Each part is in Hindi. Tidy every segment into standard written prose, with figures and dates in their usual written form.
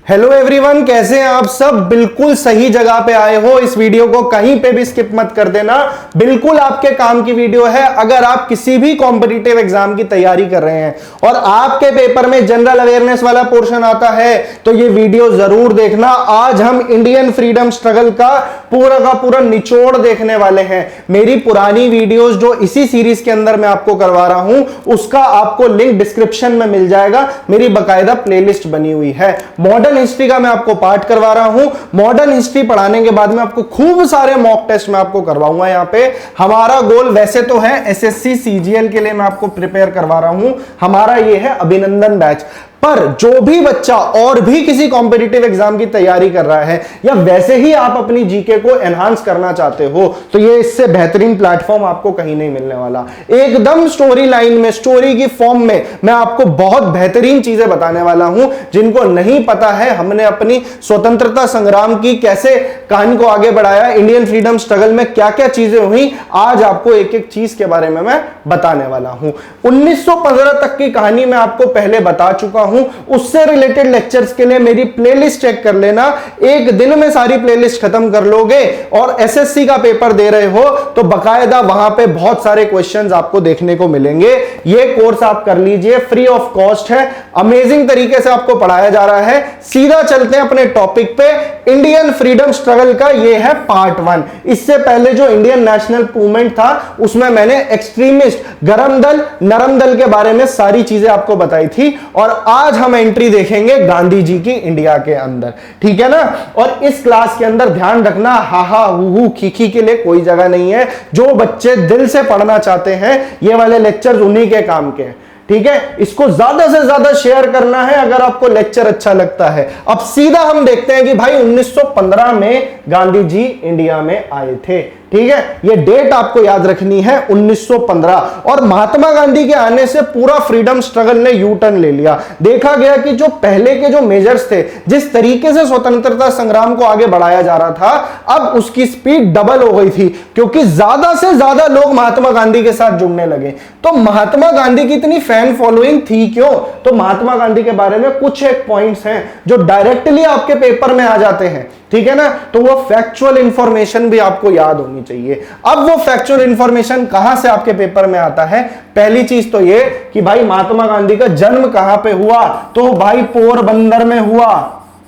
हेलो एवरीवन, कैसे हैं आप सब। बिल्कुल सही जगह पे आए हो। इस वीडियो को कहीं पे भी स्किप मत कर देना, बिल्कुल आपके काम की वीडियो है। अगर आप किसी भी कॉम्पिटिटिव एग्जाम की तैयारी कर रहे हैं और आपके पेपर में जनरल अवेयरनेस वाला पोर्शन आता है तो ये वीडियो जरूर देखना। आज हम इंडियन फ्रीडम स्ट्रगल का पूरा निचोड़ देखने वाले हैं। मेरी पुरानी वीडियोस जो इसी सीरीज के अंदर मैं आपको करवा रहा हूं उसका आपको लिंक डिस्क्रिप्शन में मिल जाएगा। मेरी बकायदा प्लेलिस्ट बनी हुई है। मॉडर्न हिस्ट्री का मैं आपको पार्ट करवा रहा हूं। मॉडर्न हिस्ट्री पढ़ाने के बाद में आपको खूब सारे मॉक टेस्ट मैं आपको करवाऊंगा। यहां पे हमारा गोल वैसे तो है एसएससी सीजीएल के लिए मैं आपको प्रिपेयर करवा रहा हूं। हमारा ये है अभिनंदन बैच। पर जो भी बच्चा और भी किसी कॉम्पिटिटिव एग्जाम की तैयारी कर रहा है या वैसे ही आप अपनी जीके को एनहांस करना चाहते हो तो ये इससे बेहतरीन प्लेटफॉर्म आपको कहीं नहीं मिलने वाला। एकदम स्टोरी लाइन में, स्टोरी की फॉर्म में मैं आपको बहुत बेहतरीन चीजें बताने वाला हूं जिनको नहीं पता है। हमने अपनी स्वतंत्रता संग्राम की कैसे कहानी को आगे बढ़ाया, इंडियन फ्रीडम स्ट्रगल में क्या क्या चीजें हुई, आज आपको एक एक चीज के बारे में मैं बताने वाला हूं। 1915 तक की कहानी मैं आपको पहले बता चुका हूं। उससे रिलेटेड लेक्चर्स के लिए मेरी प्लेलिस्ट चेक कर लेना। एक दिन में सारी प्लेलिस्ट खत्म कर लोगे और एसएससी का पेपर दे रहे हो तो बकायदा वहां पे बहुत सारे क्वेश्चंस आपको देखने को मिलेंगे। ये कोर्स आप कर लीजिए, फ्री ऑफ कॉस्ट है, अमेजिंग तरीके से आपको पढ़ाया जा रहा है। सीधा चलते हैं अपने टॉपिक पे। इंडियन फ्रीडम स्ट्रगल का ये है पार्ट 1। इससे पहले जो इंडियन नेशनल मूवमेंट था उसमें मैंने एक्सट्रीमिस्ट, गरम दल, नरम दल के बारे में सारी चीजें आपको बताई थी। और आज हम एंट्री देखेंगे गांधी जी की इंडिया के अंदर, ठीक है ना। और इस क्लास के अंदर ध्यान रखना, हाहा हू खीखी के लिए कोई जगह नहीं है। जो बच्चे दिल से पढ़ना चाहते हैं ये वाले लेक्चर्स उन्हीं के काम के, ठीक है। इसको ज्यादा से ज्यादा शेयर करना है अगर आपको लेक्चर अच्छा लगता है। अब सीधा हम देखते हैं कि भाई 1915 में गांधी जी इंडिया में आए थे, ठीक है। ये डेट आपको याद रखनी है 1915। और महात्मा गांधी के आने से पूरा फ्रीडम स्ट्रगल ने यू टर्न ले लिया। देखा गया कि जो पहले के जो मेजर्स थे, जिस तरीके से स्वतंत्रता संग्राम को आगे बढ़ाया जा रहा था, अब उसकी स्पीड डबल हो गई थी क्योंकि ज्यादा से ज्यादा लोग महात्मा गांधी के साथ जुड़ने लगे। तो महात्मा गांधी की इतनी फैन फॉलोइंग थी क्यों? तो महात्मा गांधी के बारे में कुछ एक पॉइंट्स हैं जो डायरेक्टली आपके पेपर में आ जाते हैं, ठीक है ना। तो वो फैक्चुअल इंफॉर्मेशन भी आपको याद होनी चाहिए। अब वो फैक्चुअल इंफॉर्मेशन कहां से आपके पेपर में आता है? पहली चीज तो ये कि भाई महात्मा गांधी का जन्म कहां पे हुआ? तो भाई पोरबंदर में हुआ।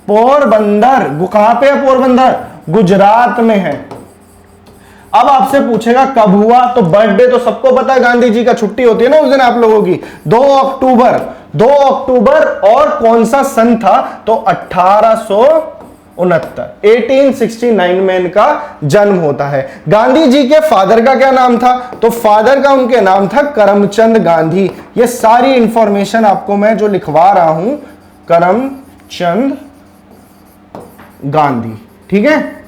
पोरबंदर कहां पे है? पोरबंदर गुजरात में है। अब आपसे पूछेगा कब हुआ, तो बर्थडे तो सबको पता है, गांधी जी का छुट्टी होती है ना उस दिन आप लोगों की, 2 अक्टूबर। 2 अक्टूबर और कौन सा सन था? तो 1869 में इनका जन्म होता है। गांधी जी के फादर का क्या नाम था? तो फादर का उनके नाम था करमचंद गांधी। ये सारी इंफॉर्मेशन आपको मैं जो लिखवा रहा हूं, करमचंद गांधी, ठीक है।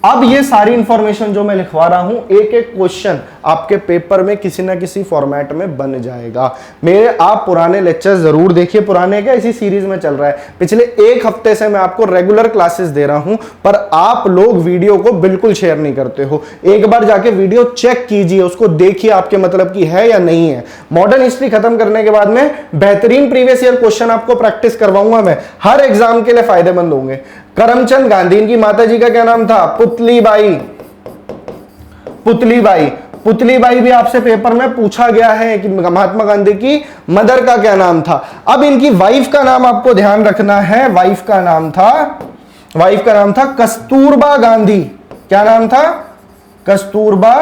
अब ये सारी इंफॉर्मेशन जो मैं लिखवा रहा हूं, एक एक क्वेश्चन आपके पेपर में किसी ना किसी फॉर्मेट में बन जाएगा। मेरे आप पुराने लेक्चर जरूर देखिए। पुराने क्या, इसी सीरीज में चल रहा है। पिछले एक हफ्ते से मैं आपको रेगुलर क्लासेस दे रहा हूं पर आप लोग वीडियो को बिल्कुल शेयर नहीं करते हो। एक बार जाके वीडियो चेक कीजिए, उसको देखिए आपके मतलब की है या नहीं है। मॉडर्न हिस्ट्री खत्म करने के बाद में बेहतरीन प्रीवियस ईयर क्वेश्चन आपको प्रैक्टिस करवाऊंगा मैं, हर एग्जाम के लिए फायदेमंद होंगे। करमचंद गांधी, इनकी माता जी का क्या नाम था? पुतलीबाई। पुतलीबाई, पुतलीबाई भी आपसे पेपर में पूछा गया है कि महात्मा गांधी की मदर का क्या नाम था। अब इनकी वाइफ का नाम आपको ध्यान रखना है। वाइफ का नाम था कस्तूरबा गांधी। क्या नाम था? कस्तूरबा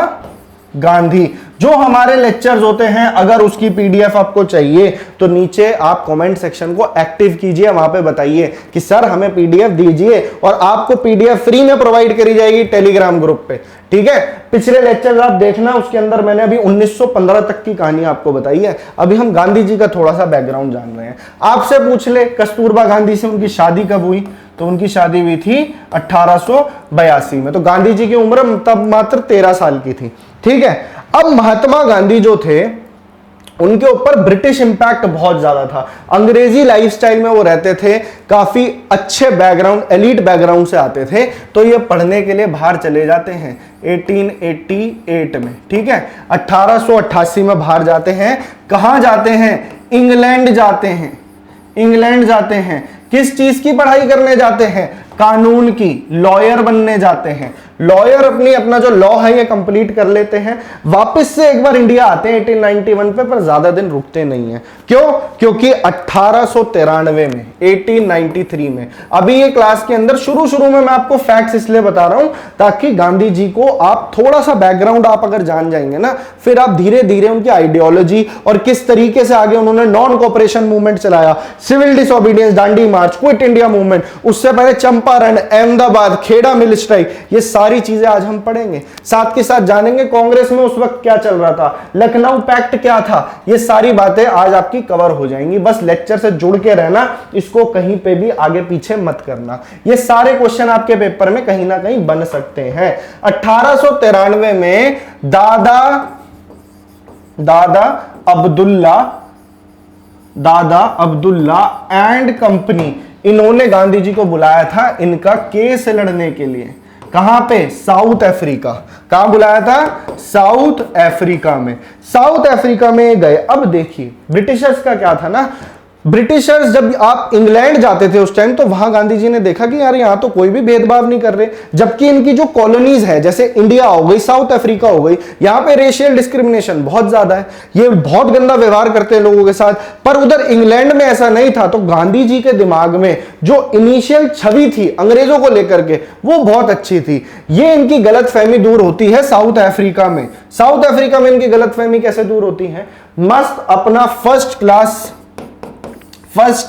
गांधी। जो हमारे लेक्चर्स होते हैं, अगर उसकी पीडीएफ आपको चाहिए तो नीचे आप कमेंट सेक्शन को एक्टिव कीजिए, वहां पे बताइए कि सर हमें पीडीएफ दीजिए, और आपको पीडीएफ फ्री में प्रोवाइड करी जाएगी टेलीग्राम ग्रुप पे, ठीक है। पिछले लेक्चर्स आप देखना, उसके अंदर मैंने अभी 1915 तक की कहानी आपको बताई है। अभी हम गांधी जी का थोड़ा सा बैकग्राउंड जान रहे हैं। आपसे पूछ ले कस्तूरबा गांधी से उनकी शादी कब हुई? तो उनकी शादी हुई थी 1882 में। तो गांधी जी की उम्र तब मात्र 13 साल की थी, ठीक है। अब महात्मा गांधी जो थे उनके ऊपर ब्रिटिश इंपैक्ट बहुत ज्यादा था। अंग्रेजी लाइफस्टाइल में वो रहते थे, काफी अच्छे बैकग्राउंड, एलीट बैकग्राउंड से आते थे, तो ये पढ़ने के लिए बाहर चले जाते हैं 1888 में, ठीक है। 1888 में बाहर जाते हैं। कहां जाते हैं? इंग्लैंड जाते हैं। इंग्लैंड जाते हैं। किस चीज की पढ़ाई करने जाते हैं? कानून की, लॉयर बनने जाते हैं। लॉयर अपना जो लॉ है ये कंप्लीट कर लेते हैं, वापस से एक बार इंडिया आते हैं 1891 पे, पर ज्यादा दिन रुकते नहीं हैं। क्यों? क्योंकि 1893 में, 1893 में, अभी ये क्लास के अंदर शुरू में मैं आपको फैक्ट्स इसलिए बता रहा हूं ताकि गांधी जी को आप थोड़ा सा बैकग्राउंड आप अगर जान जाएंगे ना, फिर आप धीरे धीरे उनकी आइडियोलॉजी और किस तरीके से आगे उन्होंने नॉन कोऑपरेशन मूवमेंट चलाया, सिविल डिसोबीडियंस, दांडी मार्च, क्विट इंडिया मूवमेंट, उससे पहले चंपारण, अहमदाबाद, खेड़ा मिल स्ट्राइक, ये सारी चीजें आज हम पढ़ेंगे। साथ के साथ जानेंगे कांग्रेस में उस वक्त क्या चल रहा था, लखनऊ पैक्ट क्या था, ये सारी बातें आज आपकी कवर हो जाएंगी। बस लेक्चर से जुड़ के रहना, इसको कहीं पे भी आगे पीछे मत करना। ये सारे क्वेश्चन आपके पेपर में कहीं ना कहीं बन सकते हैं। 1893 में दादा अब्दुल्ला एंड कंपनी, इन्होंने गांधी जी को बुलाया था इनका केस लड़ने के लिए। कहां पे? South Africa. कहां बुलाया था? साउथ अफ्रीका में। साउथ अफ्रीका में गए। अब देखिए ब्रिटिशर्स का क्या था ना, ब्रिटिशर्स जब आप इंग्लैंड जाते थे उस टाइम, तो वहां गांधी जी ने देखा कि यार यहां तो कोई भी भेदभाव नहीं कर रहे, जबकि इनकी जो कॉलोनीज है, जैसे इंडिया हो गई, साउथ अफ्रीका हो गई, यहां पे रेशियल डिस्क्रिमिनेशन बहुत ज्यादा है, ये बहुत गंदा व्यवहार करते हैं लोगों के साथ। पर उधर इंग्लैंड में ऐसा नहीं था। तो गांधी जी के दिमाग में जो इनिशियल छवि थी अंग्रेजों को लेकर के, वो बहुत अच्छी थी। ये इनकी गलतफहमी दूर होती है साउथ अफ्रीका में। साउथ अफ्रीका में इनकी गलतफहमी कैसे दूर होती है? मस्त अपना फर्स्ट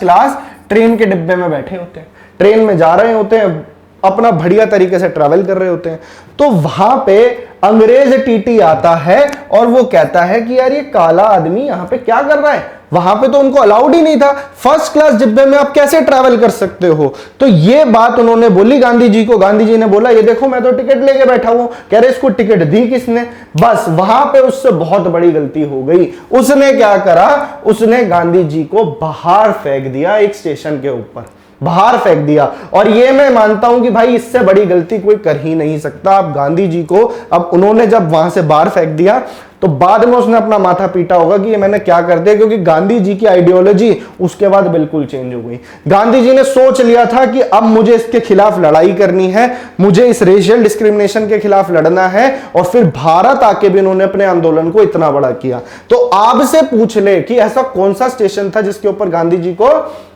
क्लास ट्रेन के डिब्बे में बैठे होते हैं, ट्रेन में जा रहे होते हैं, अपना बढ़िया तरीके से ट्रैवल कर रहे होते हैं। तो वहां पे अंग्रेज टीटी आता है और वो कहता है कि यार ये काला आदमी यहां पे क्या कर रहा है। वहां पे तो उनको अलाउड ही नहीं था, फर्स्ट क्लास डिब्बे में आप कैसे ट्रैवल कर सकते हो। तो ये बात उन्होंने बोली गांधी जी को। गांधी जी ने बोला ये देखो मैं तो टिकट लेके बैठा हूं। कह रहे इसको टिकट दी किसने? बस वहां पे उससे बहुत बड़ी गलती हो गई। उसने क्या करा? उसने गांधी जी को बाहर फेंक दिया, एक स्टेशन के ऊपर बाहर फेंक दिया। और ये मैं मानता हूं कि भाई इससे बड़ी गलती कोई कर ही नहीं सकता। अब गांधी जी को, अब उन्होंने जब वहां से बाहर फेंक दिया तो बाद में उसने अपना माथा पीटा होगा कि ये मैंने क्या कर दिया, क्योंकि गांधी जी की आइडियोलॉजी उसके बाद बिल्कुल चेंज हो गई। गांधी जी ने सोच लिया था कि अब मुझे इसके खिलाफ लड़ाई करनी है, मुझे इस रेशियल डिस्क्रिमिनेशन के खिलाफ लड़ना है। और फिर भारत आके भी उन्होंने अपने आंदोलन को इतना बड़ा किया। तो आपसे पूछ ले कि ऐसा कौन सा स्टेशन था जिसके ऊपर गांधी जी को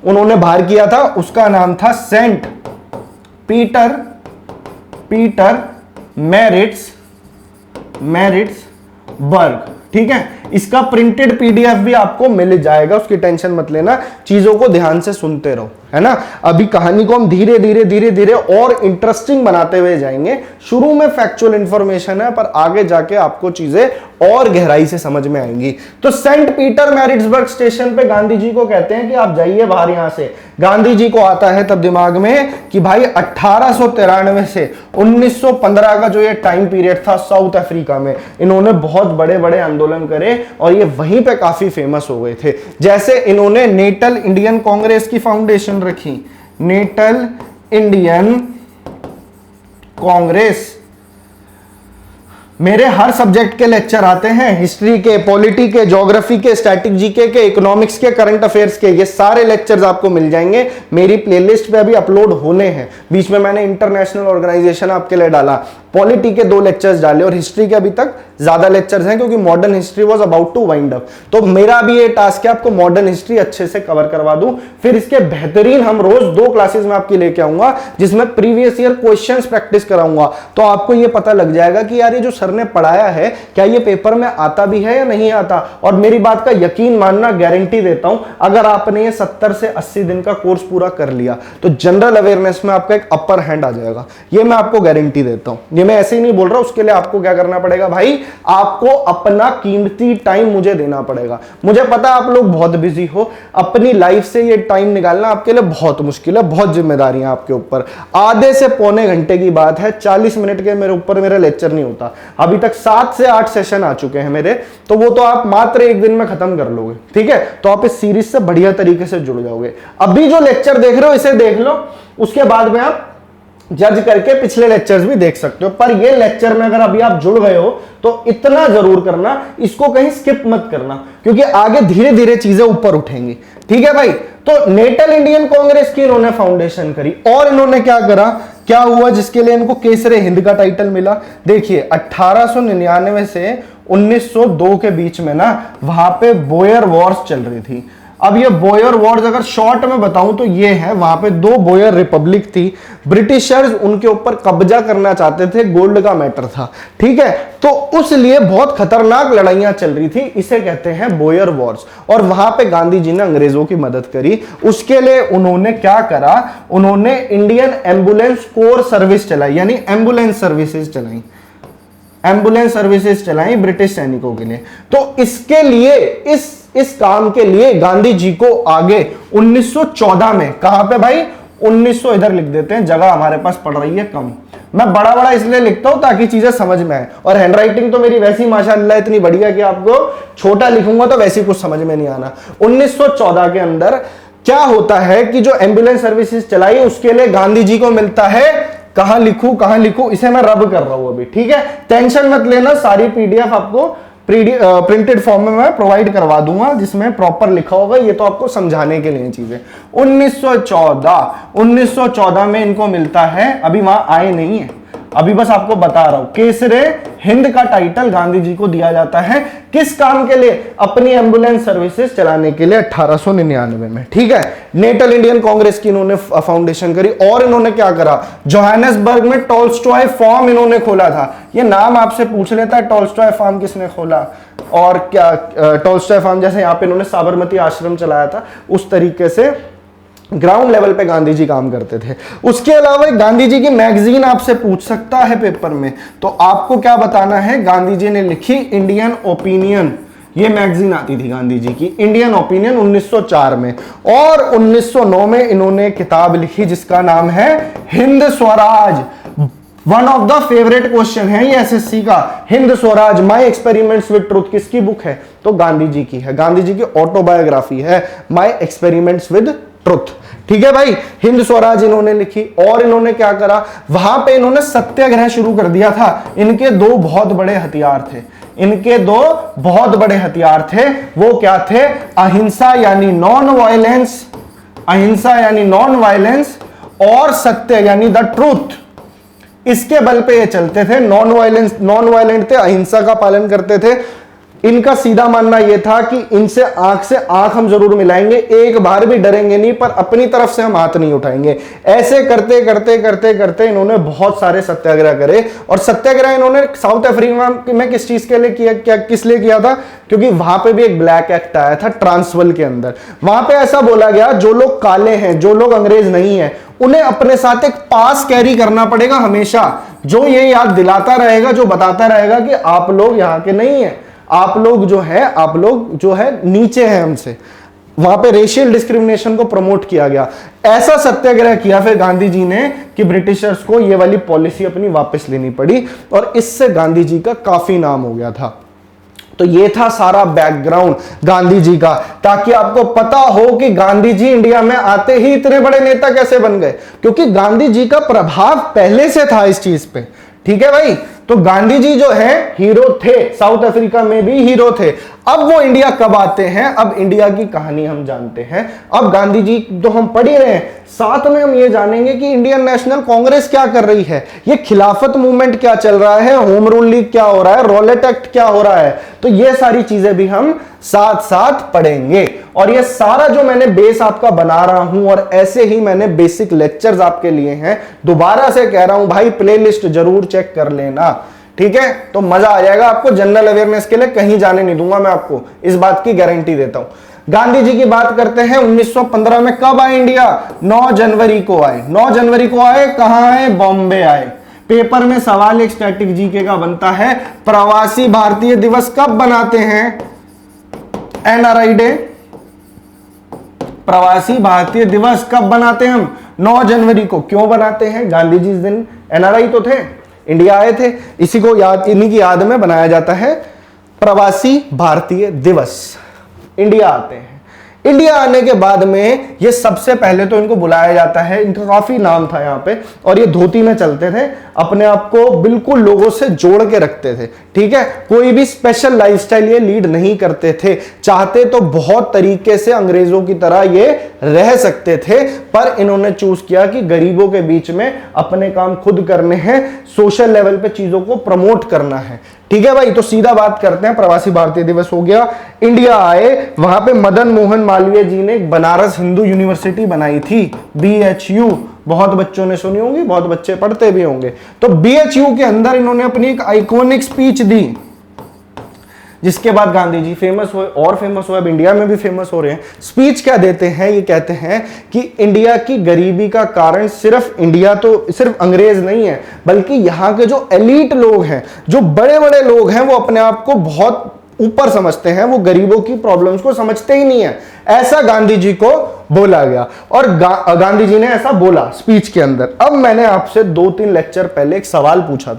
उन्होंने बाहर किया था? उसका नाम था सेंट पीटर मैरिट्सबर्ग। ठीक है, इसका प्रिंटेड पीडीएफ भी आपको मिल जाएगा, उसकी टेंशन मत लेना, चीजों को ध्यान से सुनते रहो, है ना। अभी कहानी को हम धीरे धीरे और इंटरेस्टिंग बनाते हुए जाएंगे। शुरू में फैक्चुअल इंफॉर्मेशन है, पर आगे जाके आपको चीजें और गहराई से समझ में आएंगी। तो सेंट पीटर मैरिट्सबर्ग स्टेशन पे गांधी जी को कहते हैं कि आप जाइए बाहर यहां से। गांधी जी को आता है तब दिमाग में कि भाई 1893 से 1915 का जो ये टाइम पीरियड था साउथ अफ्रीका में, इन्होंने बहुत बड़े बड़े आंदोलन करे और ये वहीं पे काफी फेमस हो गए थे। जैसे इन्होंने नेटल इंडियन कांग्रेस की फाउंडेशन रखी, नेटल इंडियन कांग्रेस। मेरे हर सब्जेक्ट के लेक्चर आते हैं, हिस्ट्री के, पॉलिटी के, ज्योग्राफी के, स्टैटिक जीके के, इकोनॉमिक्स के, करंट अफेयर्स के, ये सारे लेक्चर्स आपको मिल जाएंगे। मेरी प्लेलिस्ट पे अभी अपलोड होने हैं। बीच में मैंने इंटरनेशनल ऑर्गेनाइजेशन आपके लिए डाला, पॉलिटी के 2 लेक्चर्स डाले और हिस्ट्री के अभी तक ज्यादा लेक्चर्स हैं क्योंकि modern history was about to wind up. तो मेरा भी ये टास्क है आपको मॉडर्न हिस्ट्री अच्छे से कवर करवा दूं। फिर इसके बेहतरीन हम रोज 2 क्लासेस में आपकी लेके आऊंगा जिसमें प्रीवियस ईयर क्वेश्चंस प्रैक्टिस कराऊंगा। तो आपको ये पता लग जाएगा कि यार ये जो सर ने पढ़ाया है क्या ये पेपर में आता भी है या नहीं आता। और मेरी बात का यकीन मानना, गारंटी देता हूं, अगर आपने ये 70 से 80 दिन का कोर्स पूरा कर लिया तो जनरल अवेयरनेस में आपका एक अपर हैंड आ जाएगा। ये मैं आपको गारंटी देता हूं। ये मैं ऐसे ही नहीं बोल रहा, उसके लिए आपको क्या करना पड़ेगा भाई, आपको अपना कीमती टाइम मुझे देना पड़ेगा। मुझे पता आप लोग बहुत बिजी हो, अपनी लाइफ से ये टाइम निकालना आपके लिए बहुत मुश्किल है, बहुत जिम्मेदारियां आपके ऊपर। आधे से पौने घंटे की बात है, 40 मिनट के मेरे ऊपर मेरा लेक्चर नहीं होता। अभी तक 7 से 8 सेशन आ चुके हैं मेरे, तो वो तो आप मात्र 1 दिन में खत्म कर लोगे। ठीक है, तो आप इस सीरीज से बढ़िया तरीके से जुड़ जाओगे। अभी जो लेक्चर देख रहे हो इसे देख लो, उसके बाद में आप जज करके पिछले लेक्चर्स भी देख सकते हो। पर ये लेक्चर में अगर अभी आप जुड़ गए हो तो इतना जरूर करना, इसको कहीं स्किप मत करना, क्योंकि आगे धीरे धीरे चीजें ऊपर उठेंगी। ठीक है भाई, तो नेटल इंडियन कांग्रेस की इन्होंने फाउंडेशन करी और इन्होंने क्या करा, क्या हुआ जिसके लिए इनको केसरे हिंद का टाइटल मिला। देखिए 1899 से 1902 के बीच में ना वहां पे बोयर वॉर्स चल रही थी। अब ये बोयर वॉर्स अगर शॉर्ट में बताऊं तो ये है, वहां पे दो बोयर रिपब्लिक थी, ब्रिटिशर्स उनके ऊपर कब्जा करना चाहते थे, गोल्ड का मैटर था, ठीक है। तो उस लिए बहुत खतरनाक लड़ाइयां चल रही थी, इसे कहते हैं बोयर वॉर्स। और वहां पे गांधी जी ने अंग्रेजों की मदद करी। उसके लिए उन्होंने क्या करा, उन्होंने इंडियन एम्बुलेंस कोर सर्विस चलाई, यानी एम्बुलेंस सर्विसेज चलाई, एम्बुलेंस सर्विसेज चलाई ब्रिटिश सैनिकों के लिए। तो इसके लिए इस काम के लिए गांधी जी को आगे 1914 में, कहां पे भाई 1900 इधर लिख देते हैं, जगह हमारे पास पड़ रही है कम, मैं बड़ा बड़ा इसलिए लिखता हूं ताकि चीजें समझ में आए। और हैंडराइटिंग तो मेरी वैसी माशाअल्लाह इतनी बढ़िया कि आपको छोटा लिखूंगा तो वैसे कुछ समझ में नहीं आना। 1914 के अंदर क्या होता है कि जो एम्बुलेंस सर्विसेज चलाई उसके लिए गांधी जी को मिलता है, कहां लिखूं, इसे मैं रब कर रहा हूं अभी, ठीक है, टेंशन मत लेना, सारी पीडीएफ आपको प्रिंटेड फॉर्म में मैं प्रोवाइड करवा दूंगा जिसमें प्रॉपर लिखा होगा, ये तो आपको समझाने के लिए चीजें। 1914 में इनको मिलता है, अभी वहां आए नहीं है, अभी बस आपको बता रहा हूं, केसरे हिंद का टाइटल गांधी जी को दिया जाता है, किस काम के लिए, अपनी एम्बुलेंस सर्विसेज चलाने के लिए 1899 में, ठीक है। नेटल इंडियन कांग्रेस की इन्होंने फाउंडेशन करी और इन्होंने क्या करा, जोहानिसबर्ग में टॉल्स्टॉय फार्म इन्होंने खोला था। ये नाम आपसे पूछ लेता है टॉल्स्टॉय फार्म किसने खोला, और क्या टॉल्स्टॉय फार्म जैसे यहां पे इन्होंने साबरमती आश्रम चलाया था, उस तरीके से ग्राउंड लेवल पे गांधी जी काम करते थे। उसके अलावा गांधी जी की मैगजीन आपसे पूछ सकता है पेपर में, तो आपको क्या बताना है, गांधी जी ने लिखी इंडियन ओपिनियन, ये मैगजीन आती थी गांधी जी की, इंडियन ओपिनियन 1904 में। और 1909 में इन्होंने किताब लिखी जिसका नाम है Hind Swaraj. One of the favourite question है ये एसएससी का, Hind Swaraj my experiments with truth किसकी बुक है, तो गांधी जी की है, गांधी जी की ऑटोबायोग्राफी है माय एक्सपेरिमेंट्स विद ट्रुथ, ठीक है भाई। हिंद स्वराज इन्होंने लिखी और इन्होंने क्या करा, वहां पे इन्होंने सत्याग्रह शुरू कर दिया था। इनके दो बहुत बड़े हथियार थे, इनके दो बहुत बड़े हथियार थे, वो क्या थे, अहिंसा यानी नॉन वायलेंस, अहिंसा यानी नॉन वायलेंस, और सत्य यानी द ट्रूथ। इसके बल पे ये चलते थे, नॉन वायलेंट थे, अहिंसा का पालन करते थे। इनका सीधा मानना यह था कि इनसे आंख से आंख हम जरूर मिलाएंगे, एक बार भी डरेंगे नहीं, पर अपनी तरफ से हम हाथ नहीं उठाएंगे। ऐसे करते करते करते करते इन्होंने बहुत सारे सत्याग्रह करे। और सत्याग्रह इन्होंने साउथ अफ्रीका में किस चीज के लिए किया, किस लिए किया था, क्योंकि वहां पे भी एक ब्लैक एक्ट आया था ट्रांसवाल के अंदर। वहां पे ऐसा बोला गया, जो लोग काले हैं, जो लोग अंग्रेज नहीं है, उन्हें अपने साथ एक पास कैरी करना पड़ेगा हमेशा, जो ये याद दिलाता रहेगा, जो बताता रहेगा कि आप लोग यहाँ के नहीं है, आप लोग जो है नीचे हैं हमसे। वहां पे रेशियल डिस्क्रिमिनेशन को प्रमोट किया गया। ऐसा सत्याग्रह किया फिर गांधी जी ने कि ब्रिटिशर्स को ये वाली पॉलिसी अपनी वापस लेनी पड़ी, और इससे गांधी जी का काफी नाम हो गया था। तो ये था सारा बैकग्राउंड गांधी जी का, ताकि आपको पता हो कि गांधी जी इंडिया में आते ही इतने बड़े नेता कैसे बन गए, क्योंकि गांधी जी का प्रभाव पहले से था इस चीज पे, ठीक है भाई। तो गांधी जी जो है हीरो थे, साउथ अफ्रीका में भी हीरो थे। अब वो इंडिया कब आते हैं, अब इंडिया की कहानी हम जानते हैं। अब गांधी जी तो हम पढ़ ही रहे हैं, साथ में हम ये जानेंगे कि इंडियन नेशनल कांग्रेस क्या कर रही है, ये खिलाफत मूवमेंट क्या चल रहा है, होम रूल लीग क्या हो रहा है, रॉलेट एक्ट क्या हो रहा है। तो ये सारी चीजें भी हम साथ साथ पढ़ेंगे। और ये सारा जो मैंने बेस आपका बना रहा हूं, और ऐसे ही मैंने बेसिक लेक्चर्स आपके लिए हैं, दोबारा से कह रहा हूं भाई प्लेलिस्ट जरूर चेक कर लेना, ठीक है। तो मजा आ जाएगा आपको। जनरल अवेयरनेस के लिए कहीं जाने नहीं दूंगा मैं आपको, इस बात की गारंटी देता हूं। गांधी जी की बात करते हैं। 1915 में कब आए इंडिया, 9 जनवरी को आए। 9 जनवरी को आए, कहां आए, बॉम्बे आए। पेपर में सवाल एक स्टैटिक जीके का बनता है, प्रवासी भारतीय दिवस कब बनाते हैं, एनआरआई डे, प्रवासी भारतीय दिवस कब बनाते हैं हम, 9 जनवरी को। क्यों बनाते हैं, गांधी जी इस दिन एनआरआई तो थे, इंडिया आए थे, इसी को याद, इन्हीं की याद में बनाया जाता है प्रवासी भारतीय दिवस। इंडिया आते हैं, इंडिया आने के बाद में ये सबसे पहले तो इनको बुलाया जाता है, इनका काफी नाम था यहाँ पे, और ये धोती में चलते थे, अपने आप को बिल्कुल लोगों से जोड़ के रखते थे, ठीक है। कोई भी स्पेशल लाइफस्टाइल ये लीड नहीं करते थे, चाहते तो बहुत तरीके से अंग्रेजों की तरह ये रह सकते थे, पर इन्होंने चूज किया कि गरीबों के बीच में अपने काम खुद करने हैं, सोशल लेवल पे चीजों को प्रमोट करना है, ठीक है भाई। तो सीधा बात करते हैं, प्रवासी भारतीय दिवस हो गया, इंडिया आए, वहां पे मदन मोहन मालवीय जी ने बनारस हिंदू यूनिवर्सिटी बनाई थी, BHU, बहुत बच्चों ने सुनी होंगी, बहुत बच्चे पढ़ते भी होंगे। तो BHU के अंदर इन्होंने अपनी एक आइकॉनिक स्पीच दी, जिसके बाद गांधी जी फेमस हुए, और फेमस हुए, अब इंडिया में भी फेमस हो रहे हैं। स्पीच क्या देते हैं, ये कहते हैं कि इंडिया की गरीबी का कारण सिर्फ इंडिया, तो सिर्फ अंग्रेज नहीं है, बल्कि यहाँ के जो एलीट लोग हैं, जो बड़े बड़े लोग हैं, वो अपने आप को बहुत ऊपर समझते हैं, वो गरीबों की प्रॉब्लम्स को समझते ही नहीं है, ऐसा गांधी जी को बोला गया। और गांधी जी ने ऐसा बोला स्पीच के अंदर। अब मैंने आपसे 2-3 लेक्चर पहले एक सवाल पूछा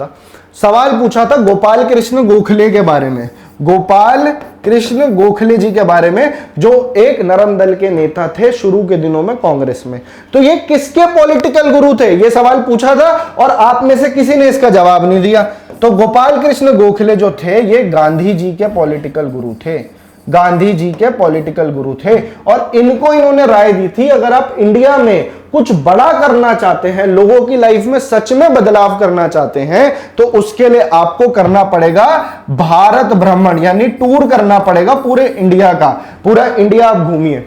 था गोपाल कृष्ण गोखले के बारे में, गोपाल कृष्ण गोखले जी के बारे में, जो एक नरम दल के नेता थे शुरू के दिनों में कांग्रेस में। तो ये किसके पॉलिटिकल गुरु थे, ये सवाल पूछा था, और आप में से किसी ने इसका जवाब नहीं दिया। तो गोपाल कृष्ण गोखले जो थे, ये गांधी जी के पॉलिटिकल गुरु थे, गांधी जी के पॉलिटिकल गुरु थे। और इनको इन्होंने राय दी थी, अगर आप इंडिया में कुछ बड़ा करना चाहते हैं, लोगों की लाइफ में सच में बदलाव करना चाहते हैं, तो उसके लिए आपको करना पड़ेगा भारत भ्रमण, यानी टूर करना पड़ेगा पूरे इंडिया का, पूरा इंडिया आप घूमिए,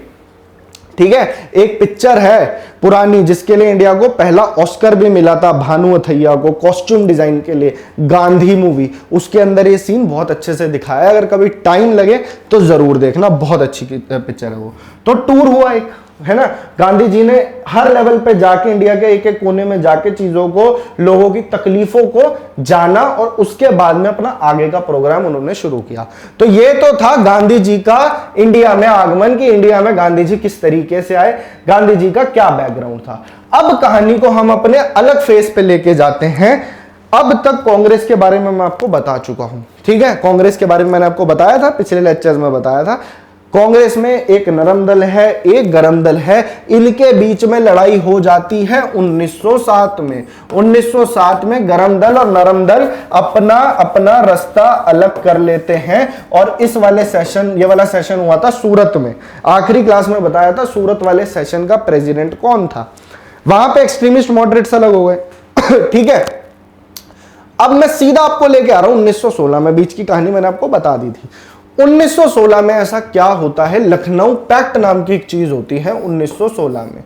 ठीक है। एक पिक्चर है पुरानी, जिसके लिए इंडिया को पहला ऑस्कर भी मिला था, भानु अथैया को कॉस्ट्यूम डिजाइन के लिए, गांधी मूवी, उसके अंदर ये सीन बहुत अच्छे से दिखाया है, अगर कभी टाइम लगे तो जरूर देखना, बहुत अच्छी पिक्चर है वो। तो टूर हुआ एक, है ना, गांधी जी ने हर लेवल पे जाके इंडिया के एक एक कोने में जाके चीजों को, लोगों की तकलीफों को जाना, और उसके बाद में अपना आगे का प्रोग्राम उन्होंने शुरू किया। तो ये तो था गांधी जी का इंडिया में आगमन, कि इंडिया में गांधी जी किस तरीके से आए, गांधी जी का क्या बैकग्राउंड था। अब कहानी को हम अपने अलग फेस पे लेके जाते हैं। अब तक कांग्रेस के बारे में मैं आपको बता चुका हूं, ठीक है, कांग्रेस के बारे में मैंने आपको बताया था, पिछले लेक्चर्स में बताया था। कांग्रेस में एक नरम दल है, एक गरम दल है, इनके बीच में लड़ाई हो जाती है 1907 में। 1907 में गरम दल और नरम दल अपना अपना रास्ता अलग कर लेते हैं, और इस वाले सेशन, ये वाला सेशन हुआ था सूरत में, आखिरी क्लास में बताया था सूरत वाले सेशन का प्रेसिडेंट कौन था। वहां पे एक्सट्रीमिस्ट मॉडरेट्स अलग हो गए, ठीक है। अब मैं सीधा आपको लेके आ रहा हूं 1916 में, बीच की कहानी मैंने आपको बता दी थी। 1916 में ऐसा क्या होता है, लखनऊ पैक्ट नाम की एक चीज होती है 1916 में।